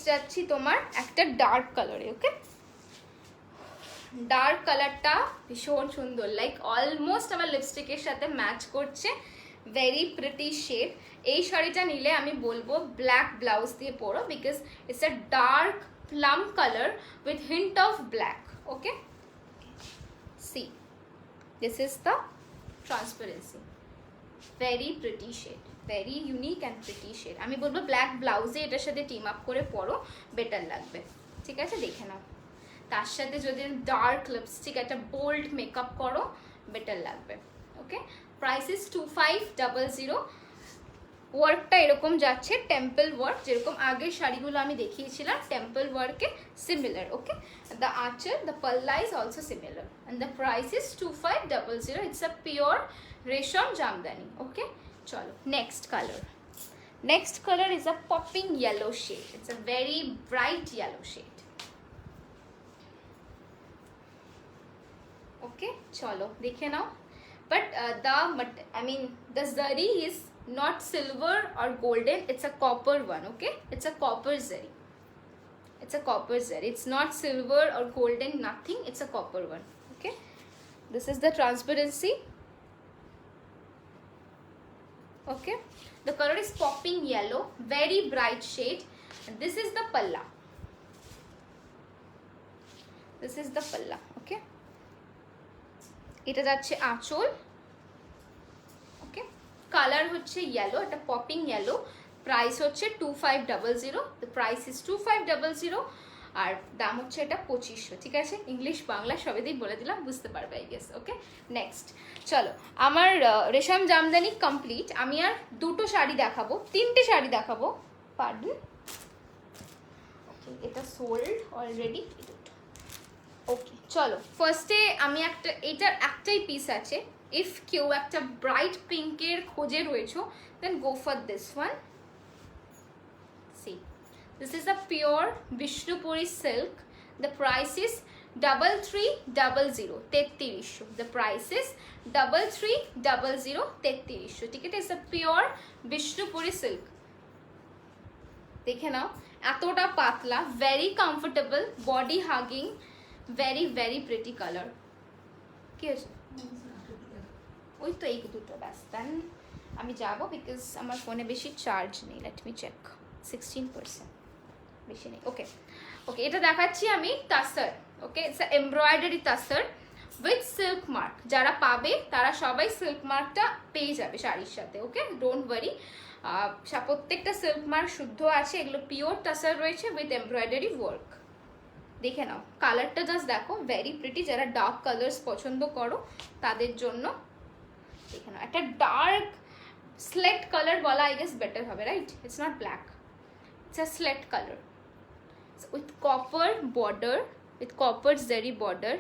Speaker 1: যাচ্ছি তোমার একটা ডার্ক কালারে। ওকে, ডার্ক কালারটা ভীষণ সুন্দর, লাইক অলমোস্ট আমার লিপস্টিকের সাথে ম্যাচ করছে। Very pretty shade. এই শাড়িটা নিলে আমি বলবো ব্ল্যাক ব্লাউজ দিয়ে পরো, because it's a dark plum colour with hint of black. Okay, see this is the transparency. Very pretty shade, very unique and pretty shade. আমি বলবো ব্ল্যাক ব্লাউজে এটার সাথে টিম আপ করে পরো, বেটার লাগবে। ঠিক আছে, দেখে নাও। তার সাথে যদি ডার্ক লিপস্টিক, একটা বোল্ড মেকআপ করো, বেটার লাগবে। ওকে, প্রাইস ইস 2500। ওয়ার্কটা এরকম যাচ্ছে, টেম্পল ওয়ার্ক, যেরকম আগের শাড়িগুলো আমি দেখিয়েছিলাম টেম্পল ওয়ার্কে similar. Okay, the aanchal, the palla is also similar and the price is 2500। It's a pure resham jamdani. Okay, চলো next colour is a popping yellow shade. It's a very bright yellow shade. Okay, চলো দেখে নাও। But the zari is not silver or golden, it's a copper one. Okay, it's a copper zari. It's not silver or golden, nothing, it's a copper one. Okay, this is the transparency. Okay, the color is popping yellow, very bright shade, and this is the palla. Okay, এটা যাচ্ছে আঁচল। ওকে, colour হচ্ছে yellow, এটা popping yellow. Price হচ্ছে 2500। The price is 2500। আর দাম হচ্ছে এটা 2500, ঠিক আছে? ইংলিশ বাংলা সবেতেই বলে দিলাম, বুঝতে পারবে আই গেস। ওকে, নেক্সট চলো, আমার রেশম জামদানি কমপ্লিট। আমি আর দুটো শাড়ি দেখাবো, তিনটে শাড়ি দেখাবো, পার্ডন। ওকে, এটা সোল্ড অলরেডি। ওকে চলো, ফার্স্টে আমি এটার একটাই পিস আছে। ইফ কেউ একটা ব্রাইট পিঙ্কের খোঁজে রয়েছো, then go for this one. See, this is a pure Vishnupuri silk. The price is 3300, 3300. The price is 3300, 3300. ঠিক আছে, it's a pure Vishnupuri silk. দেখে নাও, এতটা পাতলা, very comfortable, body hugging, very very pretty colour. কি আছে? ওই তো এই দুটো, ব্যাস। দেন আমি যাবো, বিকজ আমার ফোনে বেশি চার্জ নেই। লেট মি চেক, 16%, বেশি নেই। ওকে ওকে, এটা দেখাচ্ছি আমি tussar. Okay, it's embroidery tussar with silk mark. যারা পাবে তারা সবাই সিল্ক মার্কটা পেয়ে যাবে শাড়ির সাথে। ওকে, ডোন্ট ওয়ারি, প্রত্যেকটা সিল্ক মার্ক শুদ্ধ আছে। এগুলো পিওর তাসার রয়েছে উইথ এমব্রয়ডারি ওয়ার্ক। দেখে নাও, কালারটা জাস্ট দেখো, ভেরি প্রিটি। যারা ডার্ক কালার্স পছন্দ করো তাদের জন্য দেখে নাও, একটা ডার্ক স্লেট কালার বলা আই গেস বেটার হবে, right? It's not black, it's a slate colour with copper border, with copper জারি বর্ডার।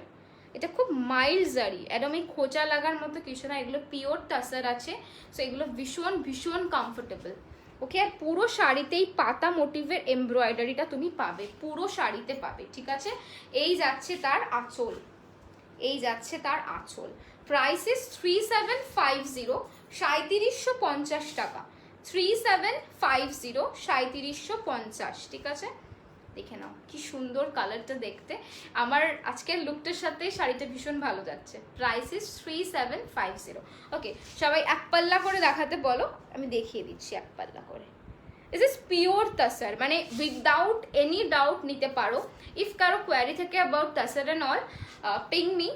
Speaker 1: এটা খুব মাইল্ড জারি, একদম এই খোঁচা লাগার মতো কিছু না। এগুলো পিওর টাসার আছে, সো এগুলো ভীষণ ভীষণ কমফোর্টেবল। ওকে, আর পুরো শাড়িতেই পাতা মোটিভের এমব্রয়ডারিটা তুমি পাবে, পুরো শাড়িতে পাবে, ঠিক আছে? এই যাচ্ছে তার আঁচল, এই যাচ্ছে তার আঁচল। প্রাইস ইস 3750, 3750 টাকা। 3750, 3750, ঠিক আছে? দেখে নাও কি সুন্দর কালারটা দেখতে। আমার আজকের লুকটার সাথে শাড়িটা ভীষণ ভালো যাচ্ছে। Price is 3750। ওকে, সবাই এক পাল্লা করে দেখাতে বলো, আমি দেখিয়ে দিচ্ছি এক পাল্লা করে। দিস ইজ পিওর তাসার, মানে উইদাউট এনি ডাউট নিতে পারো। ইফ কারো কোয়ারি থেকে about tussar and all, ping me,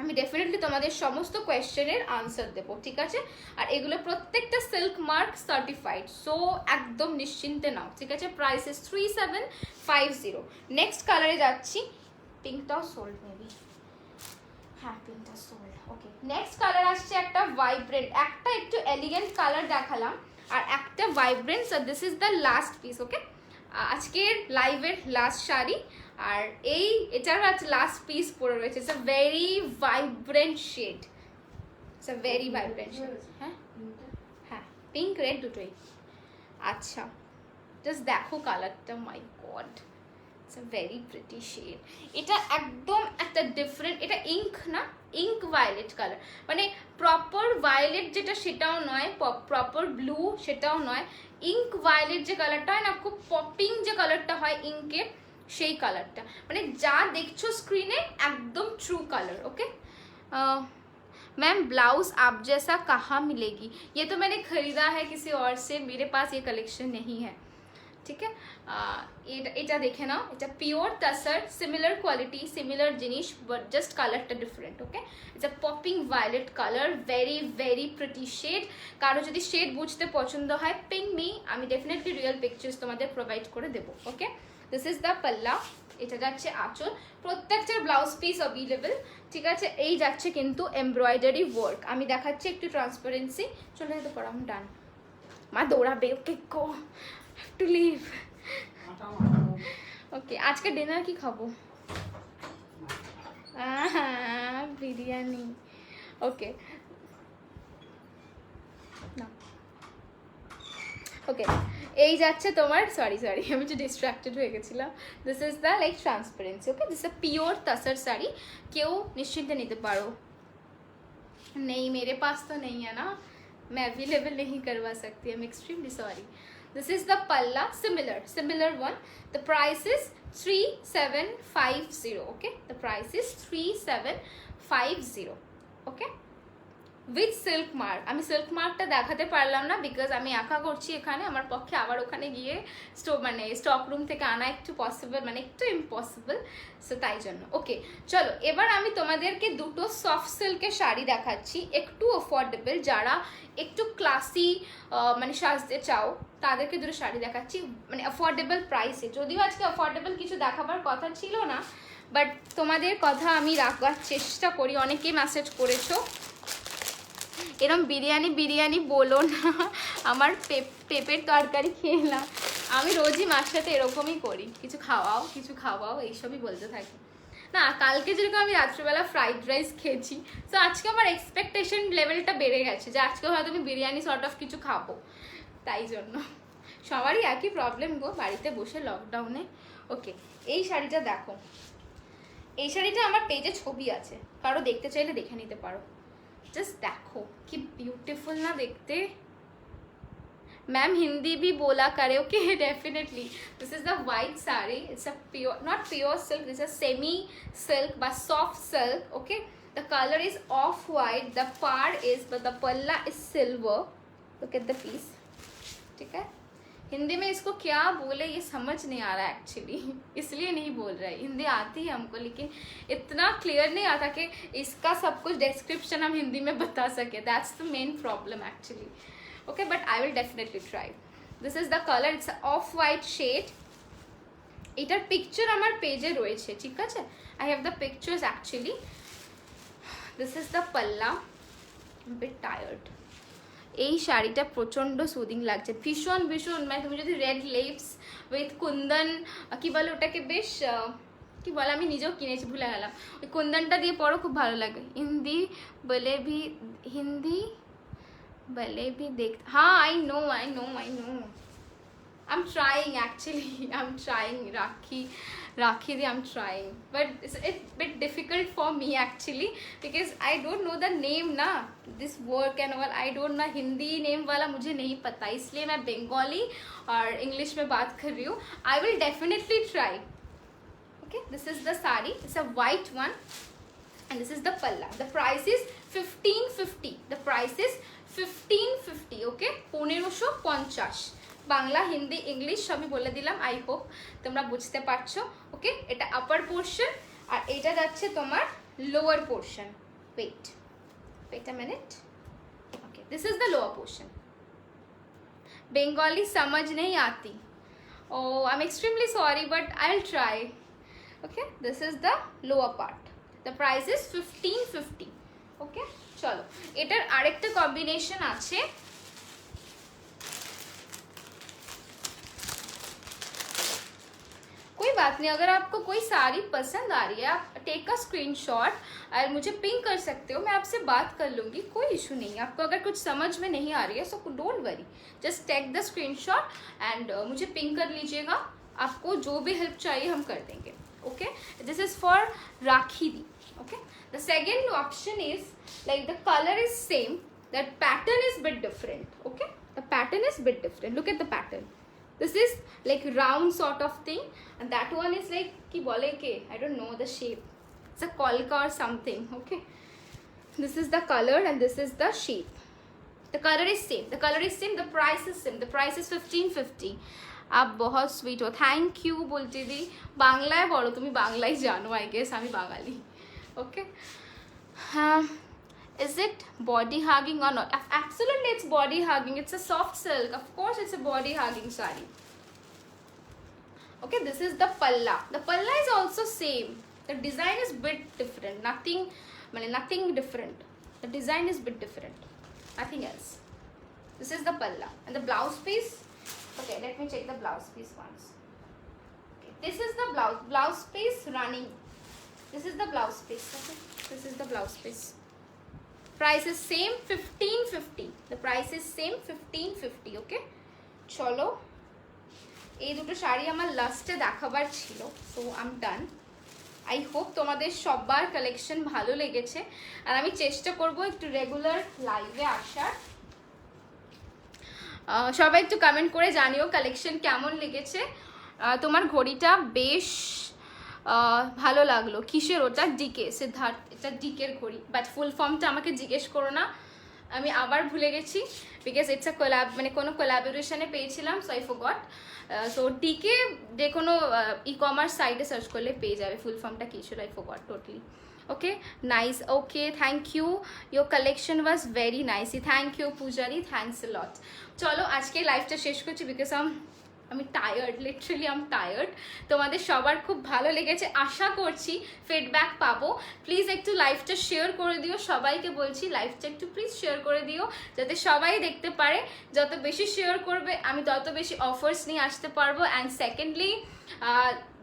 Speaker 1: আমি ডেফিনেটলি তোমাদের সমস্ত কোয়েশ্চেনের আনসার দেবো, ঠিক আছে? আর এগুলো প্রত্যেকটা সিল্ক মার্ক সার্টিফাইড, সো একদম নিশ্চিন্তে নাও, ঠিক আছে? Price is 3750। নেক্সট কালারে যাচ্ছি, পিঙ্কটাও সোল্ড মেবি, হ্যাঁ পিঙ্কটা সোল্ড। ওকে, নেক্সট কালার আসছে একটা ভাইব্রেন্ট, একটা একটু এলিগেন্ট কালার দেখালাম, আর একটা vibrant. So this is the last piece. Okay, আজকের লাইভের লাস্ট শাড়ি, আর এটার লাস্ট পিস পরে রয়েছে। It's a very vibrant shade, it's a very vibrant shade. হ্যাঁ হ্যাঁ, পিঙ্ক রেড দুটোই। আচ্ছা, জাস্ট দেখো কালারটা, my God, it's a very pretty shade. এটা একদম একটা ডিফারেন্ট, এটা ইঙ্ক না, ইঙ্ক ভায়োলেট কালার, মানে প্রপার ভায়োলেট যেটা সেটাও নয়, প্রপার ব্লু সেটাও নয়, ইঙ্ক ভায়োলেট যে কালারটা হয় না, খুব পপিং যে কালারটা হয় ইঙ্কের, সেই কালারটা, মানে যা দেখছো স্ক্রিনে একদম true colour. Okay ma'am blouse आप जैसा कहाँ मिलेगी? ये तो मैंने खरीदा है किसी और से, मेरे पास ये कलेक्शन नहीं है, ठीक है? এটা দেখে নাও, এটা pure tussar, similar quality, similar জিনিস, বাট জাস্ট কালারটা different. Okay, it's a popping violet colour, very very pretty shade. কারো যদি শেড বুঝতে পছন্দ হয়, পিং মি, আমি ডেফিনেটলি রিয়েল পিকচার্স তোমাদের প্রোভাইড করে দেবো। ওকে, দিস ইজ দ্য পাল্লা, এটা যাচ্ছে আঁচল, প্রত্যেকটার ব্লাউজ পিস অ্যাভেলেবল, ঠিক আছে? এই যাচ্ছে কিন্তু এমব্রয়ডারি ওয়ার্ক। আমি দেখাচ্ছি একটু ট্রান্সপারেন্সি, চলে যেতে পারো, আমি ডান। মা দৌড়াবে, ওকে গো, টু লিভ। ওকে, আজকে ডিনার কি খাবো? বিরিয়ানি। ওকে না, ওকে, এই যাচ্ছে তোমার, সরি আমি একটু ডিস্ট্রাক্টেড হয়ে গেছিলাম। This is the like transparency. Okay, this is pure tussar sari, কেউ निश्चिंत নিতে পারো। नहीं मेरे पास तो नहीं है ना, मैं अवेलेबल नहीं करवा सकती, I am extremely sorry. This is the palla, similar one. The price is 3750. Okay, the price is 3750. Okay, with silk mark. আমি সিল্ক মার্কটা দেখাতে পারলাম না বিকজ আমি একা করছি এখানে, আমার পক্ষে আবার ওখানে গিয়ে স্টক রুম থেকে আনা একটু পসিবল, মানে একটু ইম্পসিবল, সো তাই জন্য। ওকে চলো, এবার আমি তোমাদেরকে দুটো সফট সিল্কের শাড়ি দেখাচ্ছি, একটু অ্যাফোর্ডেবল, যারা একটু ক্লাসি মানে সাজতে চাও তাদেরকে দুটো শাড়ি দেখাচ্ছি, মানে অ্যাফোর্ডেবল প্রাইসে। যদিও আজকে অ্যাফোর্ডেবল কিছু দেখাবার কথা ছিল না, বাট তোমাদের কথা আমি রাখবার চেষ্টা করি। অনেকেই মেসেজ করেছো এরম বিরিয়ানি বলো না, আমার পেঁপের তরকারি খেয়ে না, আমি রোজই মার সাথে এরকমই করি, কিছু খাওয়াও এইসবই বলতে থাকি। না, কালকে যেরকম আমি রাত্রিবেলা ফ্রাইড রাইস খেয়েছি, তো আজকে আমার এক্সপেকটেশন লেভেলটা বেড়ে গেছে যে আজকে হয়তো আমি বিরিয়ানি সর্ট অফ কিছু খাবো, তাই জন্য। সবারই একই প্রবলেম গো, বাড়িতে বসে লকডাউনে। ওকে, এই শাড়িটা দেখো, এই শাড়িটা আমার পেজে ছবি আছে, কারো দেখতে চাইলে দেখে নিতে পারো। जस्ट देखो कि ब्यूटीफुल ना देखते। मैम हिंदी भी बोला करे, okay definitely. This is the white sari, it's a pure, not pure silk, this is semi silk but soft silk, okay? The color is off white, the part is, but the palla is silver. Look at the piece, ठीक है? हिंदी में इसको क्या बोले ये समझ नहीं आ रहा है एक्चुअली, इसलिए नहीं बोल रहे। हिंदी आती है हमको लेकिन इतना क्लियर नहीं आता कि इसका सब कुछ डिस्क्रिप्शन हम हिंदी में बता सके, that's the main problem actually. Okay, but I will definitely try. This is the colour, it's off white shade. এটার পিকচার আমার পেজে রয়েছে, ঠিক আছে? I have the pictures actually. This is the পাল্লা, বিট টায়ার্ড। এই শাড়িটা প্রচণ্ড সুদিং লাগছে, ভীষণ ভীষণ, মানে তুমি যদি রেড লিপস উইথ কুন্দন, কি বলে ওটাকে, বেশ কি বলে, আমি নিজেও কিনেছি ভুলে গেলাম, ওই কুন্দনটা দিয়ে পরো, খুব ভালো লাগে। হিন্দি বলে ভি দেখ, হ্যাঁ I know I'm trying actually, I'm trying, Rakhi di, I'm trying, but it's a bit difficult for me actually because I don't know the name na, this work and all, I don't know Hindi name wala mujhe nahi pata, isliye main Bengali और English में बात कर रही हूँ। I will definitely try. Okay, this is the sari, it's a white one and this is the palla. The price is 1550, the price is 1550, okay, 1550। Bangla, Hindi, English সবই বলে দিলাম, I hope তোমরা বুঝতে পারছো। ওকে, এটা আপার পোর্শন আর এটা যাচ্ছে তোমার lower portion. Wait a minute, okay, this is the lower portion. Bengali समझ नहीं आती, oh I am extremely sorry but I will try. Okay, this is the lower part, the price is 1550। Okay, চলো, এটার আরেকটা combination আছে, कोई बात नहीं, अगर आपको कोई साड़ी पसंद आ रही है आप टेक अ स्क्रीनशॉट और मुझे पिंग कर सकते हो, मैं आपसे बात कर लूँगी, कोई इशू नहीं है। आपको अगर कुछ समझ में नहीं आ रही है so don't worry, just take the screenshot and मुझे पिंग कर लीजिएगा, आपको जो भी हेल्प चाहिए हम कर देंगे। Okay, this is for rakhi the. Okay, the second option is like the colour is same, that pattern is bit different. Okay, the pattern is bit different, look at the pattern. This is like round sort of thing and that one is like ki bole ke, I don't know the shape, it's a kolka or something. Okay, this is the color and this is the shape, the color is same, the price is same, the price is 1550। आप बहुत sweet हो, thank you बोलती दी। बांग्लाয় বলো, তুমি বাংলাই জানো, I guess আমি বাঙালি। ওকে, is it body hugging or not? Absolutely, it's body hugging, it's a soft silk, of course it's a body hugging saree। Okay, this is the palla, the palla is also same, the design is bit different, nothing different, the design is bit different, nothing else। This is the palla and the blouse piece, okay, let me check the blouse piece once। Okay, this is the blouse piece running, this is the blouse piece। Okay, this is the blouse piece, price is same 1550, the price is same 1550। okay, চলো, এই দুটো শাড়ি আমার লাস্টে দেখাবার ছিল, so I am done. I hope তোমাদের সবার collection ভালো লেগেছে আর আমি চেষ্টা করব একটু রেগুলার লাইভে আসার। সবাই একটু কমেন্ট করে জানিও কালেকশন কেমন লেগেছে। তোমার ঘড়িটা বেশ ভালো লাগলো, কিসের ওটা? ডিকে, সিদ্ধার্থ, এটা ডিকের ঘড়ি, বাট ফুল ফর্মটা আমাকে জিজ্ঞেস করো না, আমি আবার ভুলে গেছি, বিকজ ইটস আ কোলাব, মানে কোনো কোলাবোরেশনে পেয়েছিলাম, সো আই ফরগট। সো ডিকে যে কোনো ই কমার্স সাইটে সার্চ করলে পেয়ে যাবে, ফুল ফর্মটা কী ছিল I forgot totally. Okay, nice, okay, thank you, your collection was very nice, thank you Pujari, thanks a lot. চলো আজকে লাইভটা শেষ করছি, বিকজ আমি টায়ার্ড, লিটারালি আম টায়ার্ড। তোমাদের সবার খুব ভালো লেগেছে, আশা করছি ফিডব্যাক পাবো। প্লিজ একটু লাইভটা শেয়ার করে দিও, সবাইকে বলছি লাইভটা একটু প্লিজ শেয়ার করে দিও, যাতে সবাই দেখতে পারে। যত বেশি শেয়ার করবে আমি তত বেশি অফার্স নিয়ে আসতে পারবো। অ্যান্ড সেকেন্ডলি,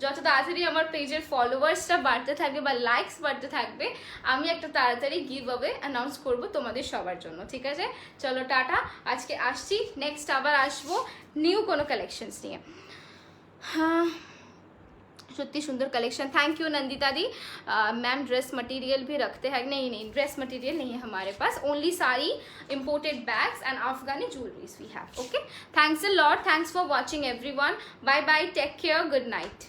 Speaker 1: যত তাড়াতাড়ি আমার পেজের ফলোয়ার্সটা বাড়তে থাকবে বা লাইকস বাড়তে থাকবে, আমি একটা তাড়াতাড়ি গিভ অ্যাওয়ে অ্যানাউন্স করবো তোমাদের সবার জন্য, ঠিক আছে? চলো টাটা, আজকে আসছি, নেক্সট আবার আসবো নিউ কোনো কালেকশনস নিয়ে। हाँ, सत्ती सुंदर collection, thank you Nandita the. Ma'am dress material भी रखते हैं? नहीं नहीं, ड्रेस मटेरियल नहीं है हमारे पास, only sari imported bags and Afghani jewelleries we have. Okay, thanks a lot, thanks for watching everyone, bye bye, take care, good night.